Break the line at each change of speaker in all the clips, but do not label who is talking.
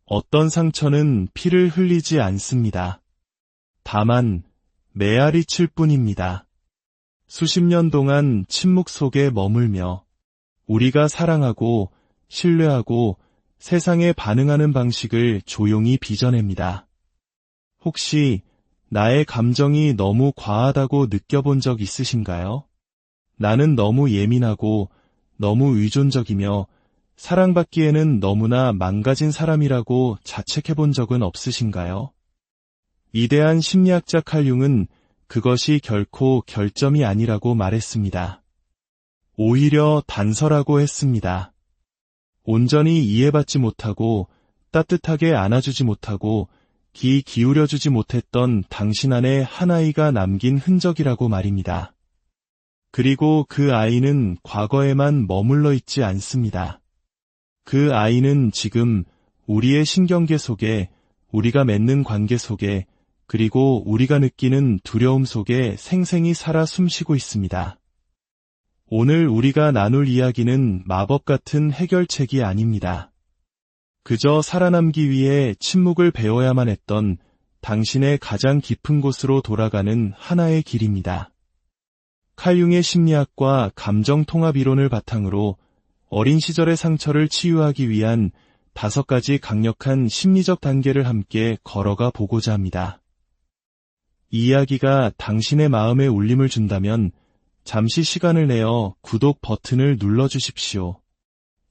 어떤 상처는 피를 흘리지 않습니다. 다만 메아리칠 뿐입니다. 수십 년 동안 침묵 속에 머물며 우리가 사랑하고 신뢰하고 세상에 반응하는 방식을 조용히 빚어냅니다. 혹시 나의 감정이 너무 과하다고 느껴본 적 있으신가요? 나는 너무 예민하고 너무 의존적이며 사랑받기에는 너무나 망가진 사람이라고 자책해본 적은 없으신가요? 위대한 심리학자 칼 융은 그것이 결코 결점이 아니라고 말했습니다. 오히려 단서라고 했습니다. 온전히 이해받지 못하고 따뜻하게 안아주지 못하고 귀 기울여주지 못했던 당신 안에 한 아이가 남긴 흔적이라고 말입니다. 그리고 그 아이는 과거에만 머물러 있지 않습니다. 그 아이는 지금 우리의 신경계 속에, 우리가 맺는 관계 속에, 그리고 우리가 느끼는 두려움 속에 생생히 살아 숨쉬고 있습니다. 오늘 우리가 나눌 이야기는 마법 같은 해결책이 아닙니다. 그저 살아남기 위해 침묵을 배워야만 했던 당신의 가장 깊은 곳으로 돌아가는 하나의 길입니다. 칼 융의 심리학과 감정통합 이론을 바탕으로 어린 시절의 상처를 치유하기 위한 5가지 강력한 심리적 단계를 함께 걸어가 보고자 합니다. 이 이야기가 당신의 마음에 울림을 준다면 잠시 시간을 내어 구독 버튼을 눌러주십시오.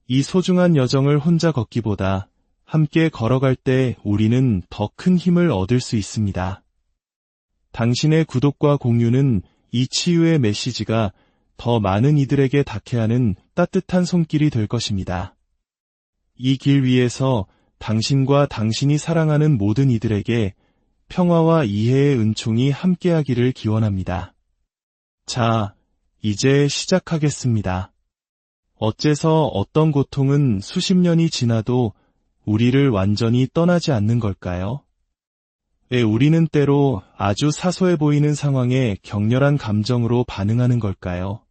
이 소중한 여정을 혼자 걷기보다 함께 걸어갈 때 우리는 더 큰 힘을 얻을 수 있습니다. 당신의 구독과 공유는 이 치유의 메시지가 더 많은 이들에게 닿게 하는 따뜻한 손길이 될 것입니다. 이 길 위에서 당신과 당신이 사랑하는 모든 이들에게 평화와 이해의 은총이 함께하기를 기원합니다. 자, 이제 시작하겠습니다. 어째서 어떤 고통은 수십 년이 지나도 우리를 완전히 떠나지 않는 걸까요? 왜 우리는 때로 아주 사소해 보이는 상황에 격렬한 감정으로 반응하는 걸까요?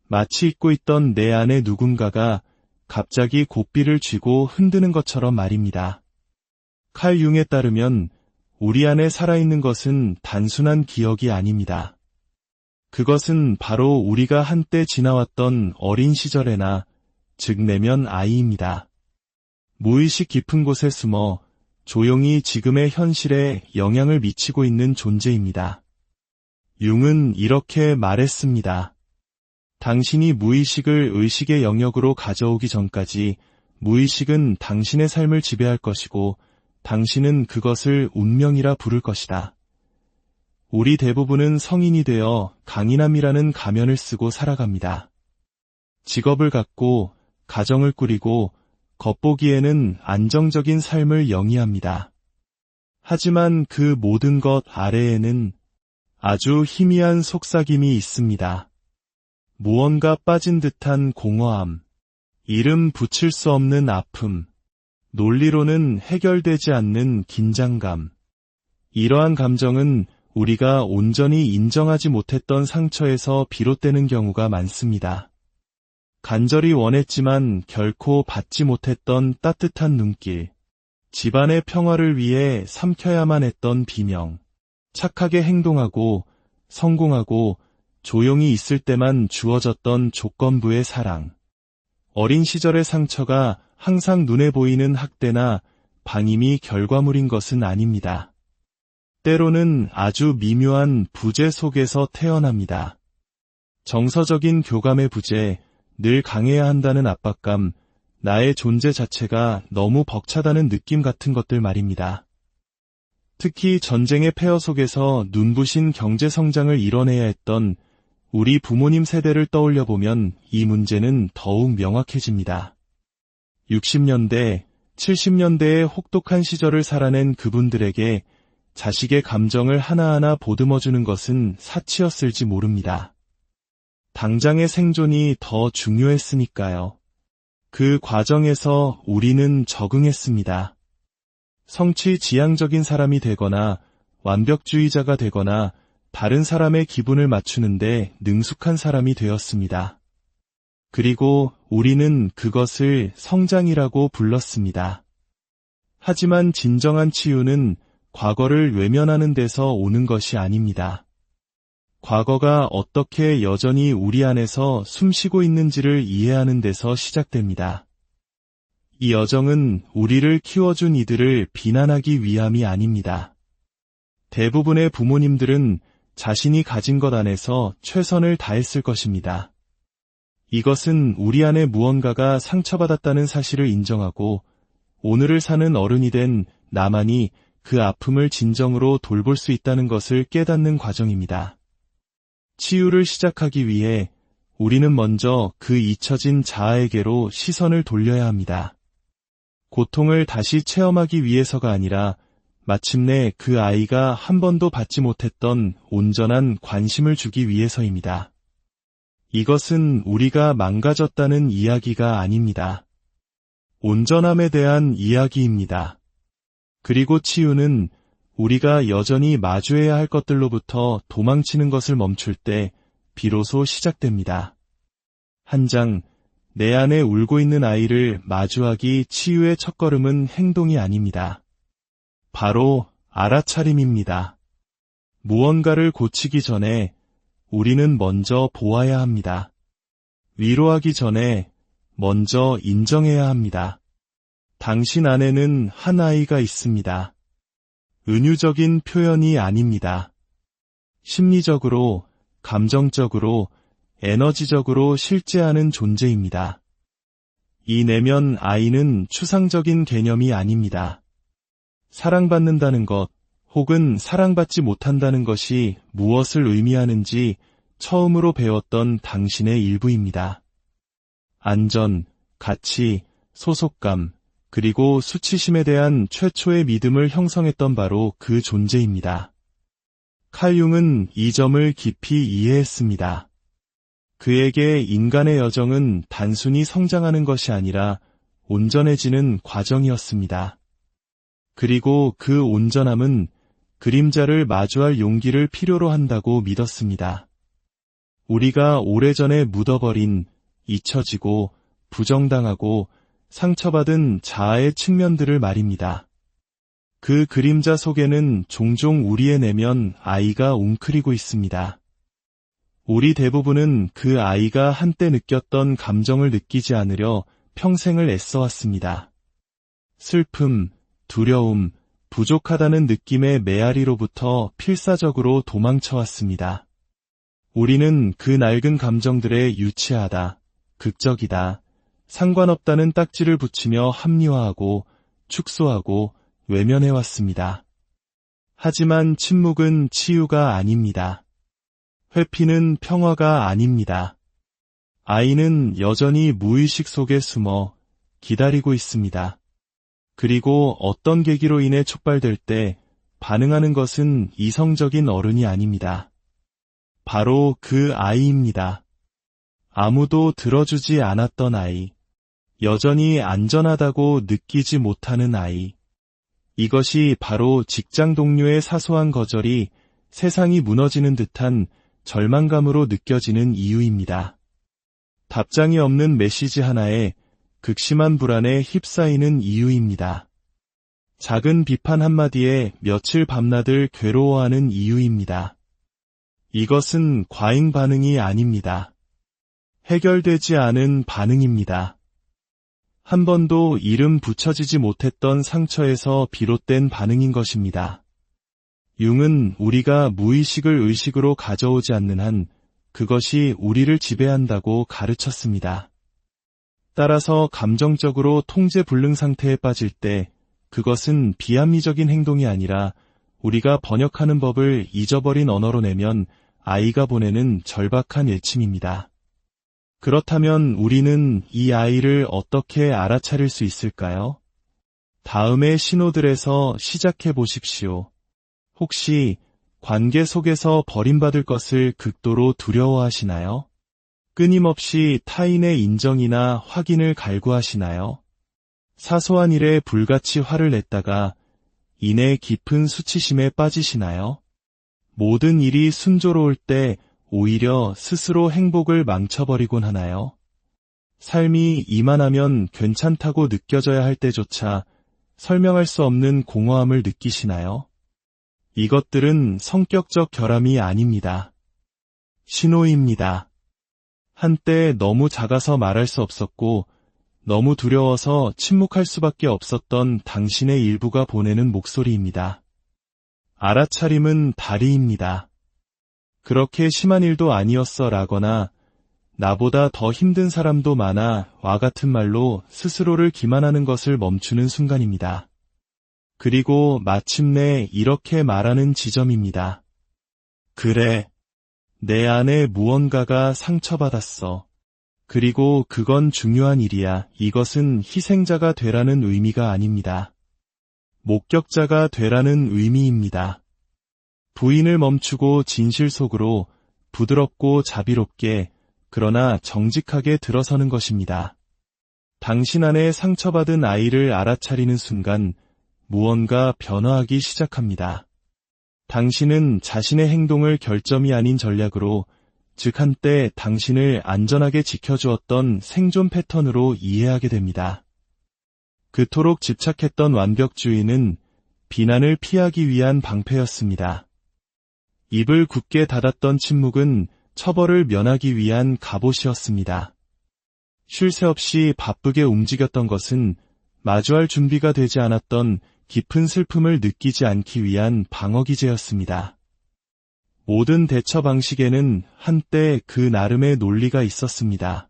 마치 잊고 있던 내 안에 누군가가 갑자기 고삐를 쥐고 흔드는 것처럼 말입니다. 칼 융에 따르면 우리 안에 살아있는 것은 단순한 기억이 아닙니다. 그것은 바로 우리가 한때 지나왔던 어린 시절에나, 즉 내면 아이입니다. 무의식 깊은 곳에 숨어 조용히 지금의 현실에 영향을 미치고 있는 존재입니다. 융은 이렇게 말했습니다. 당신이 무의식을 의식의 영역으로 가져오기 전까지 무의식은 당신의 삶을 지배할 것이고 당신은 그것을 운명이라 부를 것이다. 우리 대부분은 성인이 되어 강인함이라는 가면을 쓰고 살아갑니다. 직업을 갖고 가정을 꾸리고 겉보기에는 안정적인 삶을 영위합니다. 하지만 그 모든 것 아래에는 아주 희미한 속삭임이 있습니다. 무언가 빠진 듯한 공허함, 이름 붙일 수 없는 아픔, 논리로는 해결되지 않는 긴장감. 이러한 감정은 우리가 온전히 인정하지 못했던 상처에서 비롯되는 경우가 많습니다. 간절히 원했지만 결코 받지 못했던 따뜻한 눈길, 집안의 평화를 위해 삼켜야만 했던 비명, 착하게 행동하고 성공하고 조용히 있을 때만 주어졌던 조건부의 사랑. 어린 시절의 상처가 항상 눈에 보이는 학대나 방임이 결과물인 것은 아닙니다. 때로는 아주 미묘한 부재 속에서 태어납니다. 정서적인 교감의 부재, 늘 강해야 한다는 압박감, 나의 존재 자체가 너무 벅차다는 느낌 같은 것들 말입니다. 특히 전쟁의 폐허 속에서 눈부신 경제 성장을 이뤄내야 했던 우리 부모님 세대를 떠올려 보면 이 문제는 더욱 명확해집니다. 60년대, 70년대의 혹독한 시절을 살아낸 그분들에게 자식의 감정을 하나하나 보듬어주는 것은 사치였을지 모릅니다. 당장의 생존이 더 중요했으니까요. 그 과정에서 우리는 적응했습니다. 성취 지향적인 사람이 되거나 완벽주의자가 되거나 다른 사람의 기분을 맞추는데 능숙한 사람이 되었습니다. 그리고 우리는 그것을 성장이라고 불렀습니다. 하지만 진정한 치유는 과거를 외면하는 데서 오는 것이 아닙니다. 과거가 어떻게 여전히 우리 안에서 숨쉬고 있는지를 이해하는 데서 시작됩니다. 이 여정은 우리를 키워준 이들을 비난하기 위함이 아닙니다. 대부분의 부모님들은 자신이 가진 것 안에서 최선을 다했을 것입니다. 이것은 우리 안에 무언가가 상처받았다는 사실을 인정하고 오늘을 사는 어른이 된 나만이 그 아픔을 진정으로 돌볼 수 있다는 것을 깨닫는 과정입니다. 치유를 시작하기 위해 우리는 먼저 그 잊혀진 자아에게로 시선을 돌려야 합니다. 고통을 다시 체험하기 위해서가 아니라 마침내 그 아이가 한 번도 받지 못했던 온전한 관심을 주기 위해서입니다. 이것은 우리가 망가졌다는 이야기가 아닙니다. 온전함에 대한 이야기입니다. 그리고 치유는 우리가 여전히 마주해야 할 것들로부터 도망치는 것을 멈출 때 비로소 시작됩니다. 한 장, 내 안에 울고 있는 아이를 마주하기 치유의 첫걸음은 행동이 아닙니다. 바로 알아차림입니다. 무언가를 고치기 전에 우리는 먼저 보아야 합니다. 위로하기 전에 먼저 인정해야 합니다. 당신 안에는 한 아이가 있습니다. 은유적인 표현이 아닙니다. 심리적으로, 감정적으로, 에너지적으로 실제하는 존재입니다. 이 내면 아이는 추상적인 개념이 아닙니다. 사랑받는다는 것, 혹은 사랑받지 못한다는 것이 무엇을 의미하는지 처음으로 배웠던 당신의 일부입니다. 안전, 가치, 소속감, 그리고 수치심에 대한 최초의 믿음을 형성했던 바로 그 존재입니다. 칼 융은 이 점을 깊이 이해했습니다. 그에게 인간의 여정은 단순히 성장하는 것이 아니라 온전해지는 과정이었습니다. 그리고 그 온전함은 그림자를 마주할 용기를 필요로 한다고 믿었습니다. 우리가 오래전에 묻어버린, 잊혀지고, 부정당하고, 상처받은 자아의 측면들을 말입니다. 그 그림자 속에는 종종 우리의 내면 아이가 웅크리고 있습니다. 우리 대부분은 그 아이가 한때 느꼈던 감정을 느끼지 않으려 평생을 애써왔습니다. 슬픔, 두려움, 부족하다는 느낌의 메아리로부터 필사적으로 도망쳐왔습니다. 우리는 그 낡은 감정들에 유치하다, 극적이다, 상관없다는 딱지를 붙이며 합리화하고 축소하고 외면해왔습니다. 하지만 침묵은 치유가 아닙니다. 회피는 평화가 아닙니다. 아이는 여전히 무의식 속에 숨어 기다리고 있습니다. 그리고 어떤 계기로 인해 촉발될 때 반응하는 것은 이성적인 어른이 아닙니다. 바로 그 아이입니다. 아무도 들어주지 않았던 아이, 여전히 안전하다고 느끼지 못하는 아이. 이것이 바로 직장 동료의 사소한 거절이 세상이 무너지는 듯한 절망감으로 느껴지는 이유입니다. 답장이 없는 메시지 하나에 극심한 불안에 휩싸이는 이유입니다. 작은 비판 한마디에 며칠 밤낮을 괴로워하는 이유입니다. 이것은 과잉 반응이 아닙니다. 해결되지 않은 반응입니다. 한 번도 이름 붙여지지 못했던 상처에서 비롯된 반응인 것입니다. 융은 우리가 무의식을 의식으로 가져오지 않는 한 그것이 우리를 지배한다고 가르쳤습니다. 따라서 감정적으로 통제 불능 상태에 빠질 때 그것은 비합리적인 행동이 아니라 우리가 번역하는 법을 잊어버린 언어로 내면 아이가 보내는 절박한 일침입니다. 그렇다면 우리는 이 아이를 어떻게 알아차릴 수 있을까요? 다음의 신호들에서 시작해 보십시오. 혹시 관계 속에서 버림받을 것을 극도로 두려워하시나요? 끊임없이 타인의 인정이나 확인을 갈구하시나요? 사소한 일에 불같이 화를 냈다가 이내 깊은 수치심에 빠지시나요? 모든 일이 순조로울 때 오히려 스스로 행복을 망쳐버리곤 하나요? 삶이 이만하면 괜찮다고 느껴져야 할 때조차 설명할 수 없는 공허함을 느끼시나요? 이것들은 성격적 결함이 아닙니다. 신호입니다. 한때 너무 작아서 말할 수 없었고 너무 두려워서 침묵할 수밖에 없었던 당신의 일부가 보내는 목소리입니다. 알아차림은 다리입니다. 그렇게 심한 일도 아니었어 라거나 나보다 더 힘든 사람도 많아 와 같은 말로 스스로를 기만하는 것을 멈추는 순간입니다. 그리고 마침내 이렇게 말하는 지점입니다. 그래, 내 안에 무언가가 상처받았어. 그리고 그건 중요한 일이야. 이것은 희생자가 되라는 의미가 아닙니다. 목격자가 되라는 의미입니다. 부인을 멈추고 진실 속으로 부드럽고 자비롭게 그러나 정직하게 들어서는 것입니다. 당신 안에 상처받은 아이를 알아차리는 순간 무언가 변화하기 시작합니다. 당신은 자신의 행동을 결점이 아닌 전략으로, 즉 한때 당신을 안전하게 지켜주었던 생존 패턴으로 이해하게 됩니다. 그토록 집착했던 완벽주의는 비난을 피하기 위한 방패였습니다. 입을 굳게 닫았던 침묵은 처벌을 면하기 위한 갑옷이었습니다. 쉴 새 없이 바쁘게 움직였던 것은 마주할 준비가 되지 않았던 깊은 슬픔을 느끼지 않기 위한 방어기제였습니다. 모든 대처 방식에는 한때 그 나름의 논리가 있었습니다.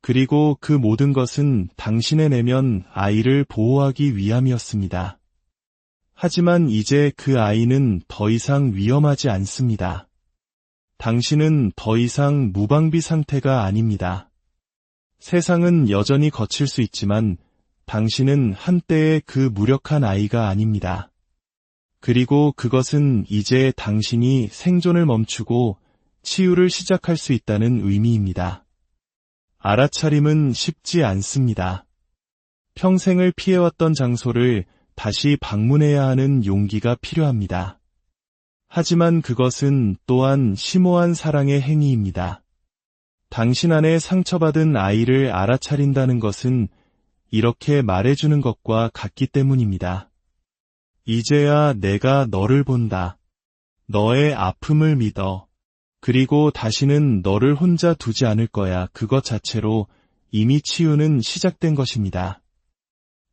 그리고 그 모든 것은 당신의 내면 아이를 보호하기 위함이었습니다. 하지만 이제 그 아이는 더 이상 위험하지 않습니다. 당신은 더 이상 무방비 상태가 아닙니다. 세상은 여전히 거칠 수 있지만 당신은 한때의 그 무력한 아이가 아닙니다. 그리고 그것은 이제 당신이 생존을 멈추고 치유를 시작할 수 있다는 의미입니다. 알아차림은 쉽지 않습니다. 평생을 피해왔던 장소를 다시 방문해야 하는 용기가 필요합니다. 하지만 그것은 또한 심오한 사랑의 행위입니다. 당신 안에 상처받은 아이를 알아차린다는 것은 이렇게 말해주는 것과 같기 때문입니다. 이제야 내가 너를 본다. 너의 아픔을 믿어. 그리고 다시는 너를 혼자 두지 않을 거야. 그것 자체로 이미 치유는 시작된 것입니다.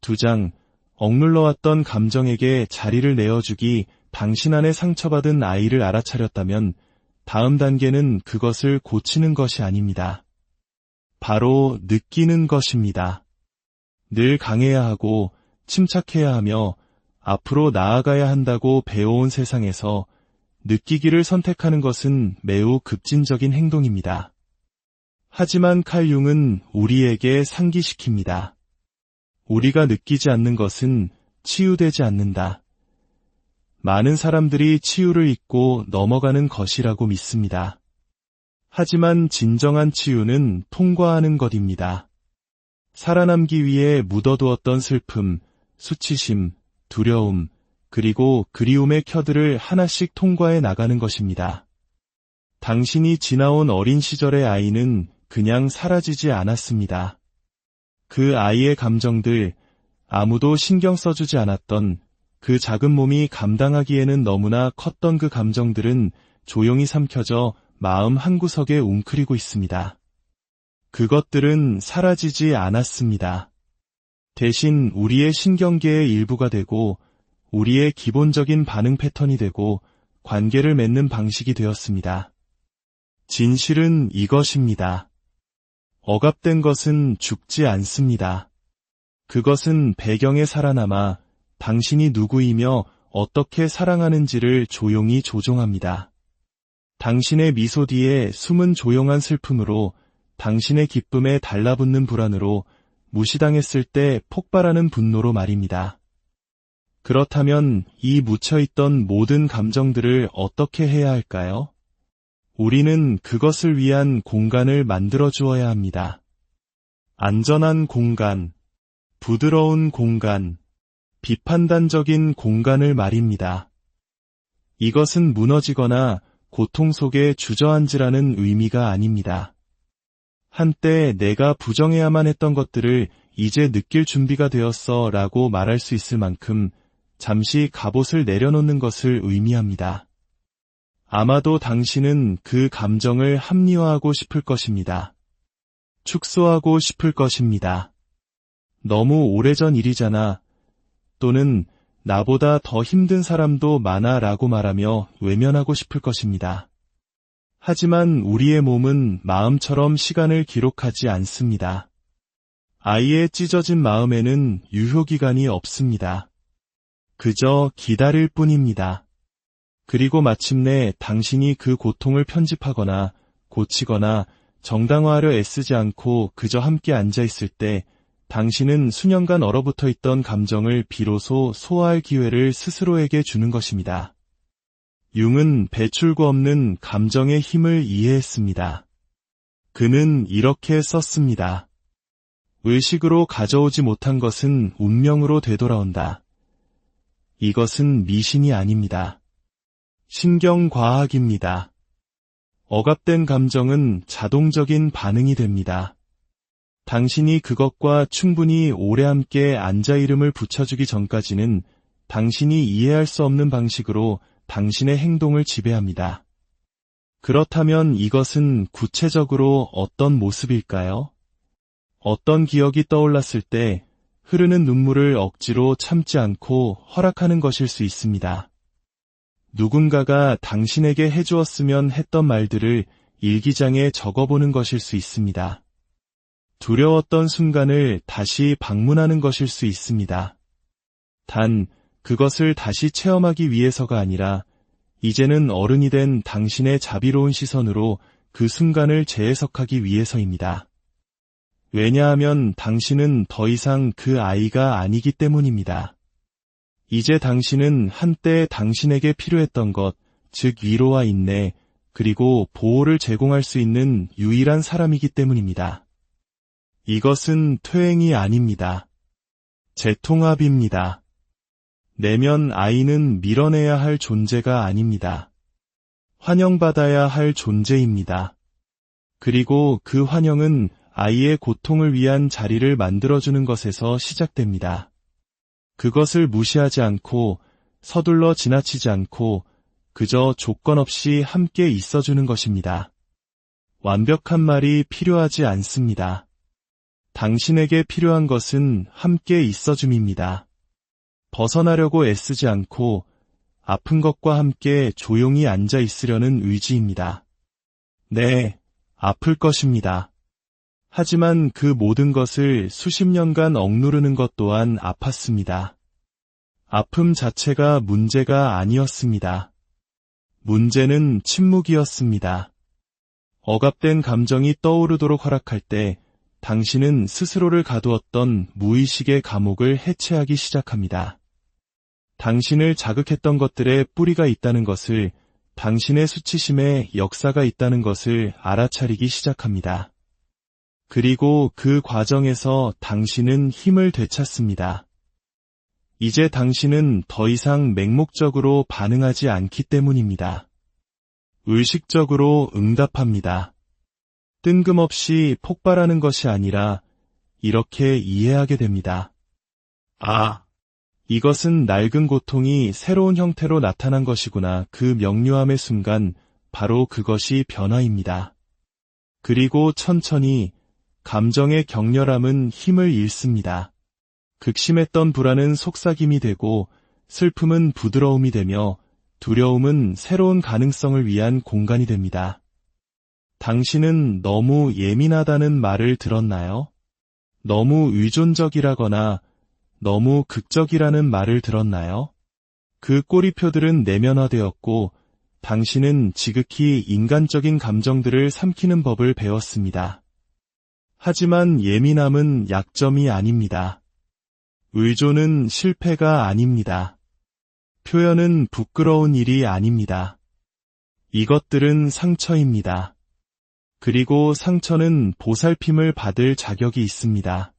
2장, 억눌러왔던 감정에게 자리를 내어주기. 당신 안에 상처받은 아이를 알아차렸다면 다음 단계는 그것을 고치는 것이 아닙니다. 바로 느끼는 것입니다. 늘 강해야 하고 침착해야 하며 앞으로 나아가야 한다고 배워온 세상에서 느끼기를 선택하는 것은 매우 급진적인 행동입니다. 하지만 칼 융은 우리에게 상기시킵니다. 우리가 느끼지 않는 것은 치유되지 않는다. 많은 사람들이 치유를 잊고 넘어가는 것이라고 믿습니다. 하지만 진정한 치유는 통과하는 것입니다. 살아남기 위해 묻어두었던 슬픔, 수치심, 두려움, 그리고 그리움의 켜들을 하나씩 통과해 나가는 것입니다. 당신이 지나온 어린 시절의 아이는 그냥 사라지지 않았습니다. 그 아이의 감정들, 아무도 신경 써주지 않았던 그 작은 몸이 감당하기에는 너무나 컸던 그 감정들은 조용히 삼켜져 마음 한구석에 웅크리고 있습니다. 그것들은 사라지지 않았습니다. 대신 우리의 신경계의 일부가 되고 우리의 기본적인 반응 패턴이 되고 관계를 맺는 방식이 되었습니다. 진실은 이것입니다. 억압된 것은 죽지 않습니다. 그것은 배경에 살아남아 당신이 누구이며 어떻게 사랑하는지를 조용히 조종합니다. 당신의 미소 뒤에 숨은 조용한 슬픔으로, 당신의 기쁨에 달라붙는 불안으로, 무시당했을 때 폭발하는 분노로 말입니다. 그렇다면 이 묻혀있던 모든 감정들을 어떻게 해야 할까요? 우리는 그것을 위한 공간을 만들어 주어야 합니다. 안전한 공간, 부드러운 공간, 비판단적인 공간을 말입니다. 이것은 무너지거나 고통 속에 주저앉으라는 의미가 아닙니다. 한때 내가 부정해야만 했던 것들을 이제 느낄 준비가 되었어 라고 말할 수 있을 만큼 잠시 갑옷을 내려놓는 것을 의미합니다. 아마도 당신은 그 감정을 합리화하고 싶을 것입니다. 축소하고 싶을 것입니다. 너무 오래전 일이잖아. 또는 나보다 더 힘든 사람도 많아 라고 말하며 외면하고 싶을 것입니다. 하지만 우리의 몸은 마음처럼 시간을 기록하지 않습니다. 아이의 찢어진 마음에는 유효기간이 없습니다. 그저 기다릴 뿐입니다. 그리고 마침내 당신이 그 고통을 편집하거나 고치거나 정당화하려 애쓰지 않고 그저 함께 앉아 있을 때 당신은 수년간 얼어붙어 있던 감정을 비로소 소화할 기회를 스스로에게 주는 것입니다. 융은 배출구 없는 감정의 힘을 이해했습니다. 그는 이렇게 썼습니다. 의식으로 가져오지 못한 것은 운명으로 되돌아온다. 이것은 미신이 아닙니다. 신경과학입니다. 억압된 감정은 자동적인 반응이 됩니다. 당신이 그것과 충분히 오래 함께 앉아 이름을 붙여주기 전까지는 당신이 이해할 수 없는 방식으로 당신의 행동을 지배합니다. 그렇다면 이것은 구체적으로 어떤 모습일까요? 어떤 기억이 떠올랐을 때 흐르는 눈물을 억지로 참지 않고 허락하는 것일 수 있습니다. 누군가가 당신에게 해주었으면 했던 말들을 일기장에 적어보는 것일 수 있습니다. 두려웠던 순간을 다시 방문하는 것일 수 있습니다. 단, 그것을 다시 체험하기 위해서가 아니라 이제는 어른이 된 당신의 자비로운 시선으로 그 순간을 재해석하기 위해서입니다. 왜냐하면 당신은 더 이상 그 아이가 아니기 때문입니다. 이제 당신은 한때 당신에게 필요했던 것, 즉 위로와 인내, 그리고 보호를 제공할 수 있는 유일한 사람이기 때문입니다. 이것은 퇴행이 아닙니다. 재통합입니다. 내면 아이는 밀어내야 할 존재가 아닙니다. 환영받아야 할 존재입니다. 그리고 그 환영은 아이의 고통을 위한 자리를 만들어주는 것에서 시작됩니다. 그것을 무시하지 않고 서둘러 지나치지 않고 그저 조건 없이 함께 있어주는 것입니다. 완벽한 말이 필요하지 않습니다. 당신에게 필요한 것은 함께 있어줌입니다. 벗어나려고 애쓰지 않고 아픈 것과 함께 조용히 앉아 있으려는 의지입니다. 네, 아플 것입니다. 하지만 그 모든 것을 수십 년간 억누르는 것 또한 아팠습니다. 아픔 자체가 문제가 아니었습니다. 문제는 침묵이었습니다. 억압된 감정이 떠오르도록 허락할 때 당신은 스스로를 가두었던 무의식의 감옥을 해체하기 시작합니다. 당신을 자극했던 것들에 뿌리가 있다는 것을, 당신의 수치심에 역사가 있다는 것을 알아차리기 시작합니다. 그리고 그 과정에서 당신은 힘을 되찾습니다. 이제 당신은 더 이상 맹목적으로 반응하지 않기 때문입니다. 의식적으로 응답합니다. 뜬금없이 폭발하는 것이 아니라 이렇게 이해하게 됩니다. 아, 이것은 낡은 고통이 새로운 형태로 나타난 것이구나. 그 명료함의 순간 바로 그것이 변화입니다. 그리고 천천히 감정의 격렬함은 힘을 잃습니다. 극심했던 불안은 속삭임이 되고 슬픔은 부드러움이 되며 두려움은 새로운 가능성을 위한 공간이 됩니다. 당신은 너무 예민하다는 말을 들었나요? 너무 의존적이라거나 너무 극적이라는 말을 들었나요? 그 꼬리표들은 내면화되었고 당신은 지극히 인간적인 감정들을 삼키는 법을 배웠습니다. 하지만 예민함은 약점이 아닙니다. 의존은 실패가 아닙니다. 표현은 부끄러운 일이 아닙니다. 이것들은 상처입니다. 그리고 상처는 보살핌을 받을 자격이 있습니다.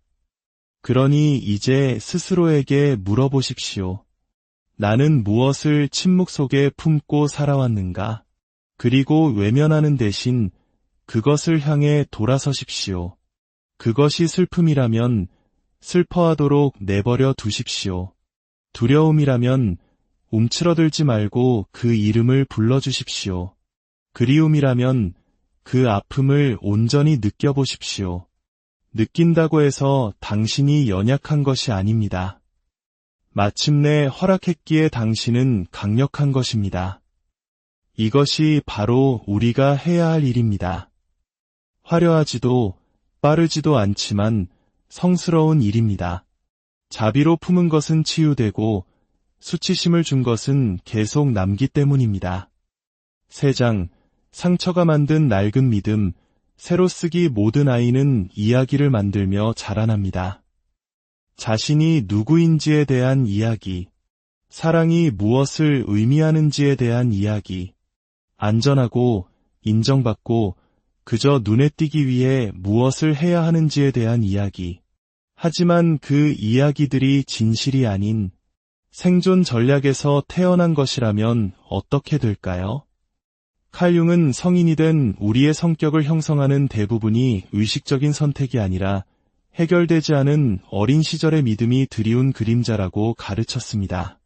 그러니 이제 스스로에게 물어보십시오. 나는 무엇을 침묵 속에 품고 살아왔는가? 그리고 외면하는 대신 그것을 향해 돌아서십시오. 그것이 슬픔이라면 슬퍼하도록 내버려 두십시오. 두려움이라면 움츠러들지 말고 그 이름을 불러주십시오. 그리움이라면 그 아픔을 온전히 느껴보십시오. 느낀다고 해서 당신이 연약한 것이 아닙니다. 마침내 허락했기에 당신은 강력한 것입니다. 이것이 바로 우리가 해야 할 일입니다. 화려하지도 빠르지도 않지만 성스러운 일입니다. 자비로 품은 것은 치유되고 수치심을 준 것은 계속 남기 때문입니다. 3장, 상처가 만든 낡은 믿음, 새로 쓰기. 모든 아이는 이야기를 만들며 자라납니다. 자신이 누구인지에 대한 이야기, 사랑이 무엇을 의미하는지에 대한 이야기, 안전하고 인정받고 그저 눈에 띄기 위해 무엇을 해야 하는지에 대한 이야기. 하지만 그 이야기들이 진실이 아닌 생존 전략에서 태어난 것이라면 어떻게 될까요? 칼 융은 성인이 된 우리의 성격을 형성하는 대부분이 의식적인 선택이 아니라 해결되지 않은 어린 시절의 믿음이 드리운 그림자라고 가르쳤습니다.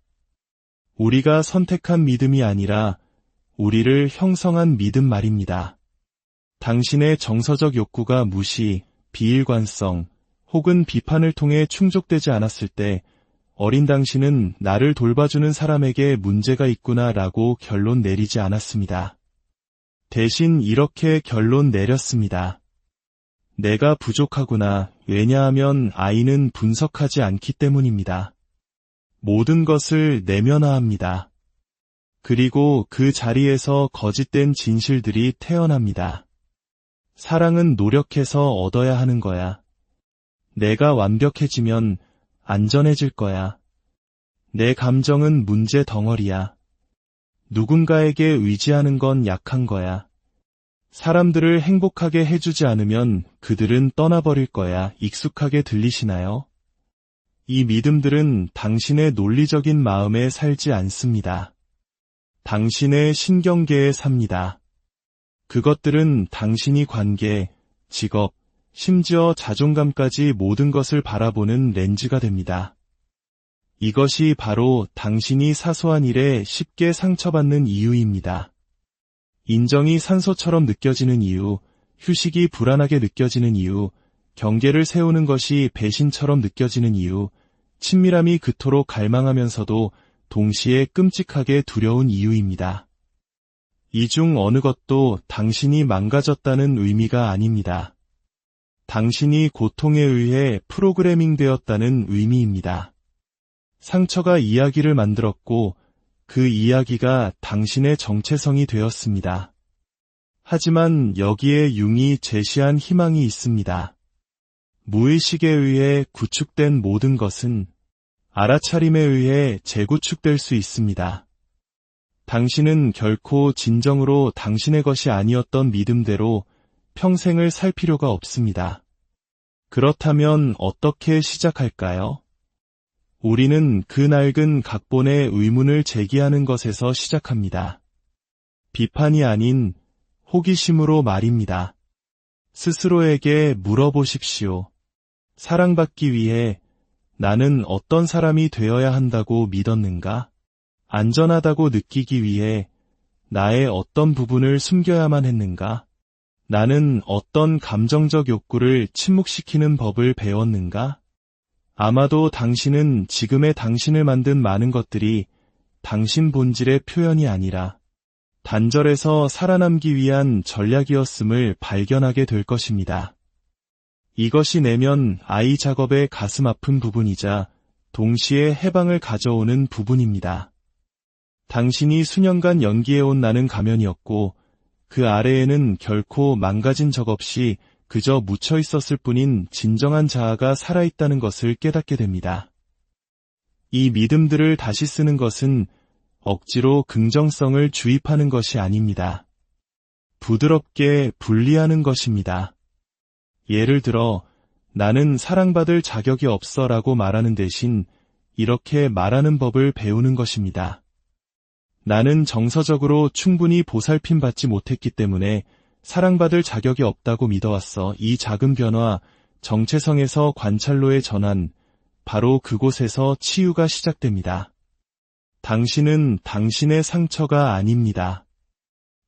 우리가 선택한 믿음이 아니라 우리를 형성한 믿음 말입니다. 당신의 정서적 욕구가 무시, 비일관성 혹은 비판을 통해 충족되지 않았을 때 어린 당신은 나를 돌봐주는 사람에게 문제가 있구나 라고 결론 내리지 않았습니다. 대신 이렇게 결론 내렸습니다. 내가 부족하구나. 왜냐하면 아이는 분석하지 않기 때문입니다. 모든 것을 내면화합니다. 그리고 그 자리에서 거짓된 진실들이 태어납니다. 사랑은 노력해서 얻어야 하는 거야. 내가 완벽해지면 안전해질 거야. 내 감정은 문제 덩어리야. 누군가에게 의지하는 건 약한 거야. 사람들을 행복하게 해주지 않으면 그들은 떠나버릴 거야. 익숙하게 들리시나요? 이 믿음들은 당신의 논리적인 마음에 살지 않습니다. 당신의 신경계에 삽니다. 그것들은 당신이 관계, 직업, 심지어 자존감까지 모든 것을 바라보는 렌즈가 됩니다. 이것이 바로 당신이 사소한 일에 쉽게 상처받는 이유입니다. 인정이 산소처럼 느껴지는 이유, 휴식이 불안하게 느껴지는 이유, 경계를 세우는 것이 배신처럼 느껴지는 이유, 친밀함이 그토록 갈망하면서도 동시에 끔찍하게 두려운 이유입니다. 이 중 어느 것도 당신이 망가졌다는 의미가 아닙니다. 당신이 고통에 의해 프로그래밍 되었다는 의미입니다. 상처가 이야기를 만들었고 그 이야기가 당신의 정체성이 되었습니다. 하지만 여기에 융이 제시한 희망이 있습니다. 무의식에 의해 구축된 모든 것은 알아차림에 의해 재구축될 수 있습니다. 당신은 결코 진정으로 당신의 것이 아니었던 믿음대로 평생을 살 필요가 없습니다. 그렇다면 어떻게 시작할까요? 우리는 그 낡은 각본의 의문을 제기하는 것에서 시작합니다. 비판이 아닌 호기심으로 말입니다. 스스로에게 물어보십시오. 사랑받기 위해 나는 어떤 사람이 되어야 한다고 믿었는가? 안전하다고 느끼기 위해 나의 어떤 부분을 숨겨야만 했는가? 나는 어떤 감정적 욕구를 침묵시키는 법을 배웠는가? 아마도 당신은 지금의 당신을 만든 많은 것들이 당신 본질의 표현이 아니라 단절에서 살아남기 위한 전략이었음을 발견하게 될 것입니다. 이것이 내면 아이 작업의 가슴 아픈 부분이자 동시에 해방을 가져오는 부분입니다. 당신이 수년간 연기해온 나는 가면이었고 그 아래에는 결코 망가진 적 없이 그저 묻혀 있었을 뿐인 진정한 자아가 살아있다는 것을 깨닫게 됩니다. 이 믿음들을 다시 쓰는 것은 억지로 긍정성을 주입하는 것이 아닙니다. 부드럽게 분리하는 것입니다. 예를 들어 나는 사랑받을 자격이 없어 라고 말하는 대신 이렇게 말하는 법을 배우는 것입니다. 나는 정서적으로 충분히 보살핌 받지 못했기 때문에 사랑받을 자격이 없다고 믿어왔어. 이 작은 변화, 정체성에서 관찰로의 전환, 바로 그곳에서 치유가 시작됩니다. 당신은 당신의 상처가 아닙니다.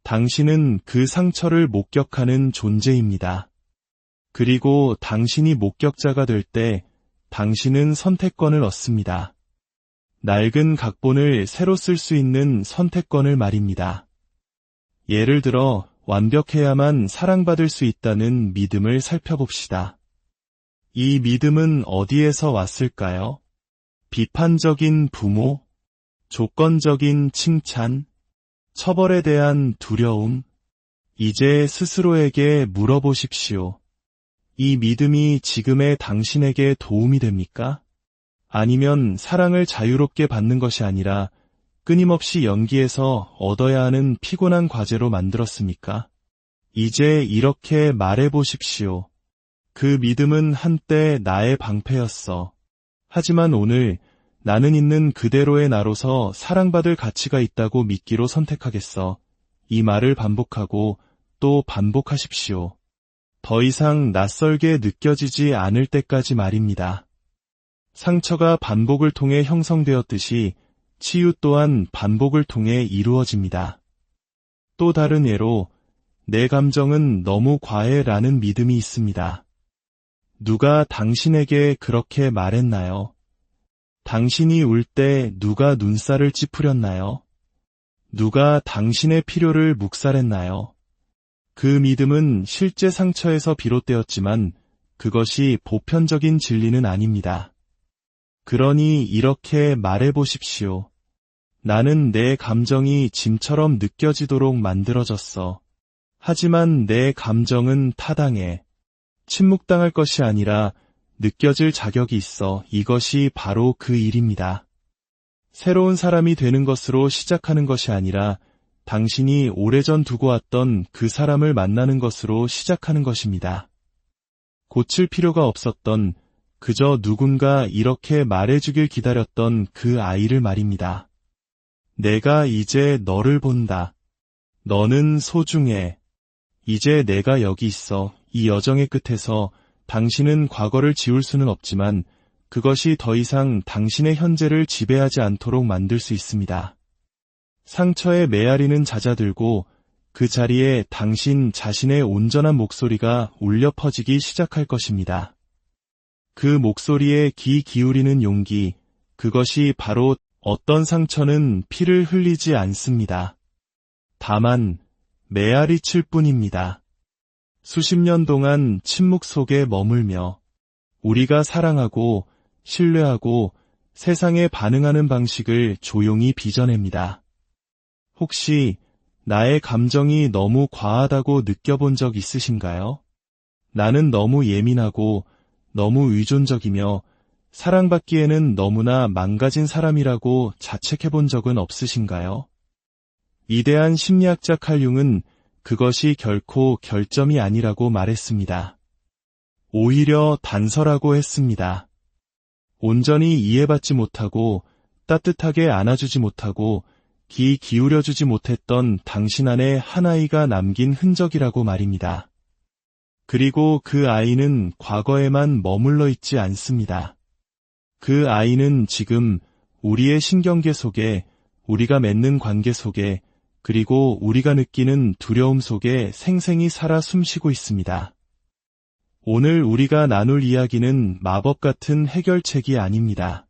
당신은 그 상처를 목격하는 존재입니다. 그리고 당신이 목격자가 될 때 당신은 선택권을 얻습니다. 낡은 각본을 새로 쓸 수 있는 선택권을 말입니다. 예를 들어 완벽해야만 사랑받을 수 있다는 믿음을 살펴봅시다. 이 믿음은 어디에서 왔을까요? 비판적인 부모, 조건적인 칭찬, 처벌에 대한 두려움. 이제 스스로에게 물어보십시오. 이 믿음이 지금의 당신에게 도움이 됩니까? 아니면 사랑을 자유롭게 받는 것이 아니라 끊임없이 연기해서 얻어야 하는 피곤한 과제로 만들었습니까? 이제 이렇게 말해보십시오. 그 믿음은 한때 나의 방패였어. 하지만 오늘 나는 있는 그대로의 나로서 사랑받을 가치가 있다고 믿기로 선택하겠어. 이 말을 반복하고 또 반복하십시오. 더 이상 낯설게 느껴지지 않을 때까지 말입니다. 상처가 반복을 통해 형성되었듯이 치유 또한 반복을 통해 이루어집니다. 또 다른 예로 내 감정은 너무 과해라는 믿음이 있습니다. 누가 당신에게 그렇게 말했나요? 당신이 울 때 누가 눈살을 찌푸렸나요? 누가 당신의 필요를 묵살했나요? 그 믿음은 실제 상처에서 비롯되었지만 그것이 보편적인 진리는 아닙니다. 그러니 이렇게 말해보십시오. 나는 내 감정이 짐처럼 느껴지도록 만들어졌어. 하지만 내 감정은 타당해. 침묵당할 것이 아니라 느껴질 자격이 있어. 이것이 바로 그 일입니다. 새로운 사람이 되는 것으로 시작하는 것이 아니라 당신이 오래전 두고 왔던 그 사람을 만나는 것으로 시작하는 것입니다. 고칠 필요가 없었던, 그저 누군가 이렇게 말해주길 기다렸던 그 아이를 말입니다. 내가 이제 너를 본다. 너는 소중해. 이제 내가 여기 있어. 이 여정의 끝에서 당신은 과거를 지울 수는 없지만 그것이 더 이상 당신의 현재를 지배하지 않도록 만들 수 있습니다. 상처에 메아리는 잦아들고 그 자리에 당신 자신의 온전한 목소리가 울려 퍼지기 시작할 것입니다. 그 목소리에 귀 기울이는 용기, 그것이 바로 어떤 상처는 피를 흘리지 않습니다. 다만 메아리칠 뿐입니다. 수십 년 동안 침묵 속에 머물며 우리가 사랑하고 신뢰하고 세상에 반응하는 방식을 조용히 빚어냅니다. 혹시 나의 감정이 너무 과하다고 느껴본 적 있으신가요? 나는 너무 예민하고 너무 의존적이며 사랑받기에는 너무나 망가진 사람이라고 자책해본 적은 없으신가요? 위대한 심리학자 칼 융은 그것이 결코 결점이 아니라고 말했습니다. 오히려 단서라고 했습니다. 온전히 이해받지 못하고 따뜻하게 안아주지 못하고 귀 기울여주지 못했던 당신 안에 한 아이가 남긴 흔적이라고 말입니다. 그리고 그 아이는 과거에만 머물러 있지 않습니다. 그 아이는 지금 우리의 신경계 속에, 우리가 맺는 관계 속에, 그리고 우리가 느끼는 두려움 속에 생생히 살아 숨쉬고 있습니다. 오늘 우리가 나눌 이야기는 마법 같은 해결책이 아닙니다.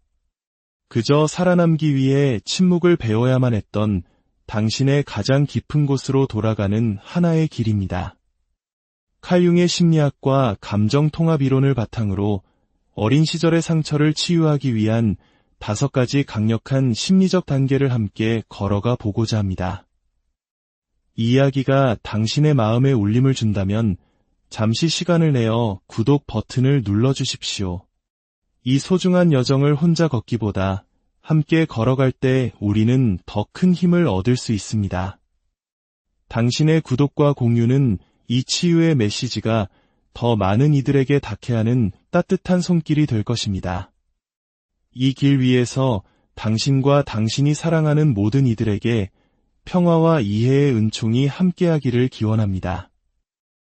그저 살아남기 위해 침묵을 배워야만 했던 당신의 가장 깊은 곳으로 돌아가는 하나의 길입니다. 칼 융의 심리학과 감정 통합 이론을 바탕으로 어린 시절의 상처를 치유하기 위한 5가지 강력한 심리적 단계를 함께 걸어가 보고자 합니다. 이 이야기가 당신의 마음에 울림을 준다면 잠시 시간을 내어 구독 버튼을 눌러주십시오. 이 소중한 여정을 혼자 걷기보다 함께 걸어갈 때 우리는 더 큰 힘을 얻을 수 있습니다. 당신의 구독과 공유는 이 치유의 메시지가 더 많은 이들에게 닿게 하는 따뜻한 손길이 될 것입니다. 이 길 위에서 당신과 당신이 사랑하는 모든 이들에게 평화와 이해의 은총이 함께하기를 기원합니다.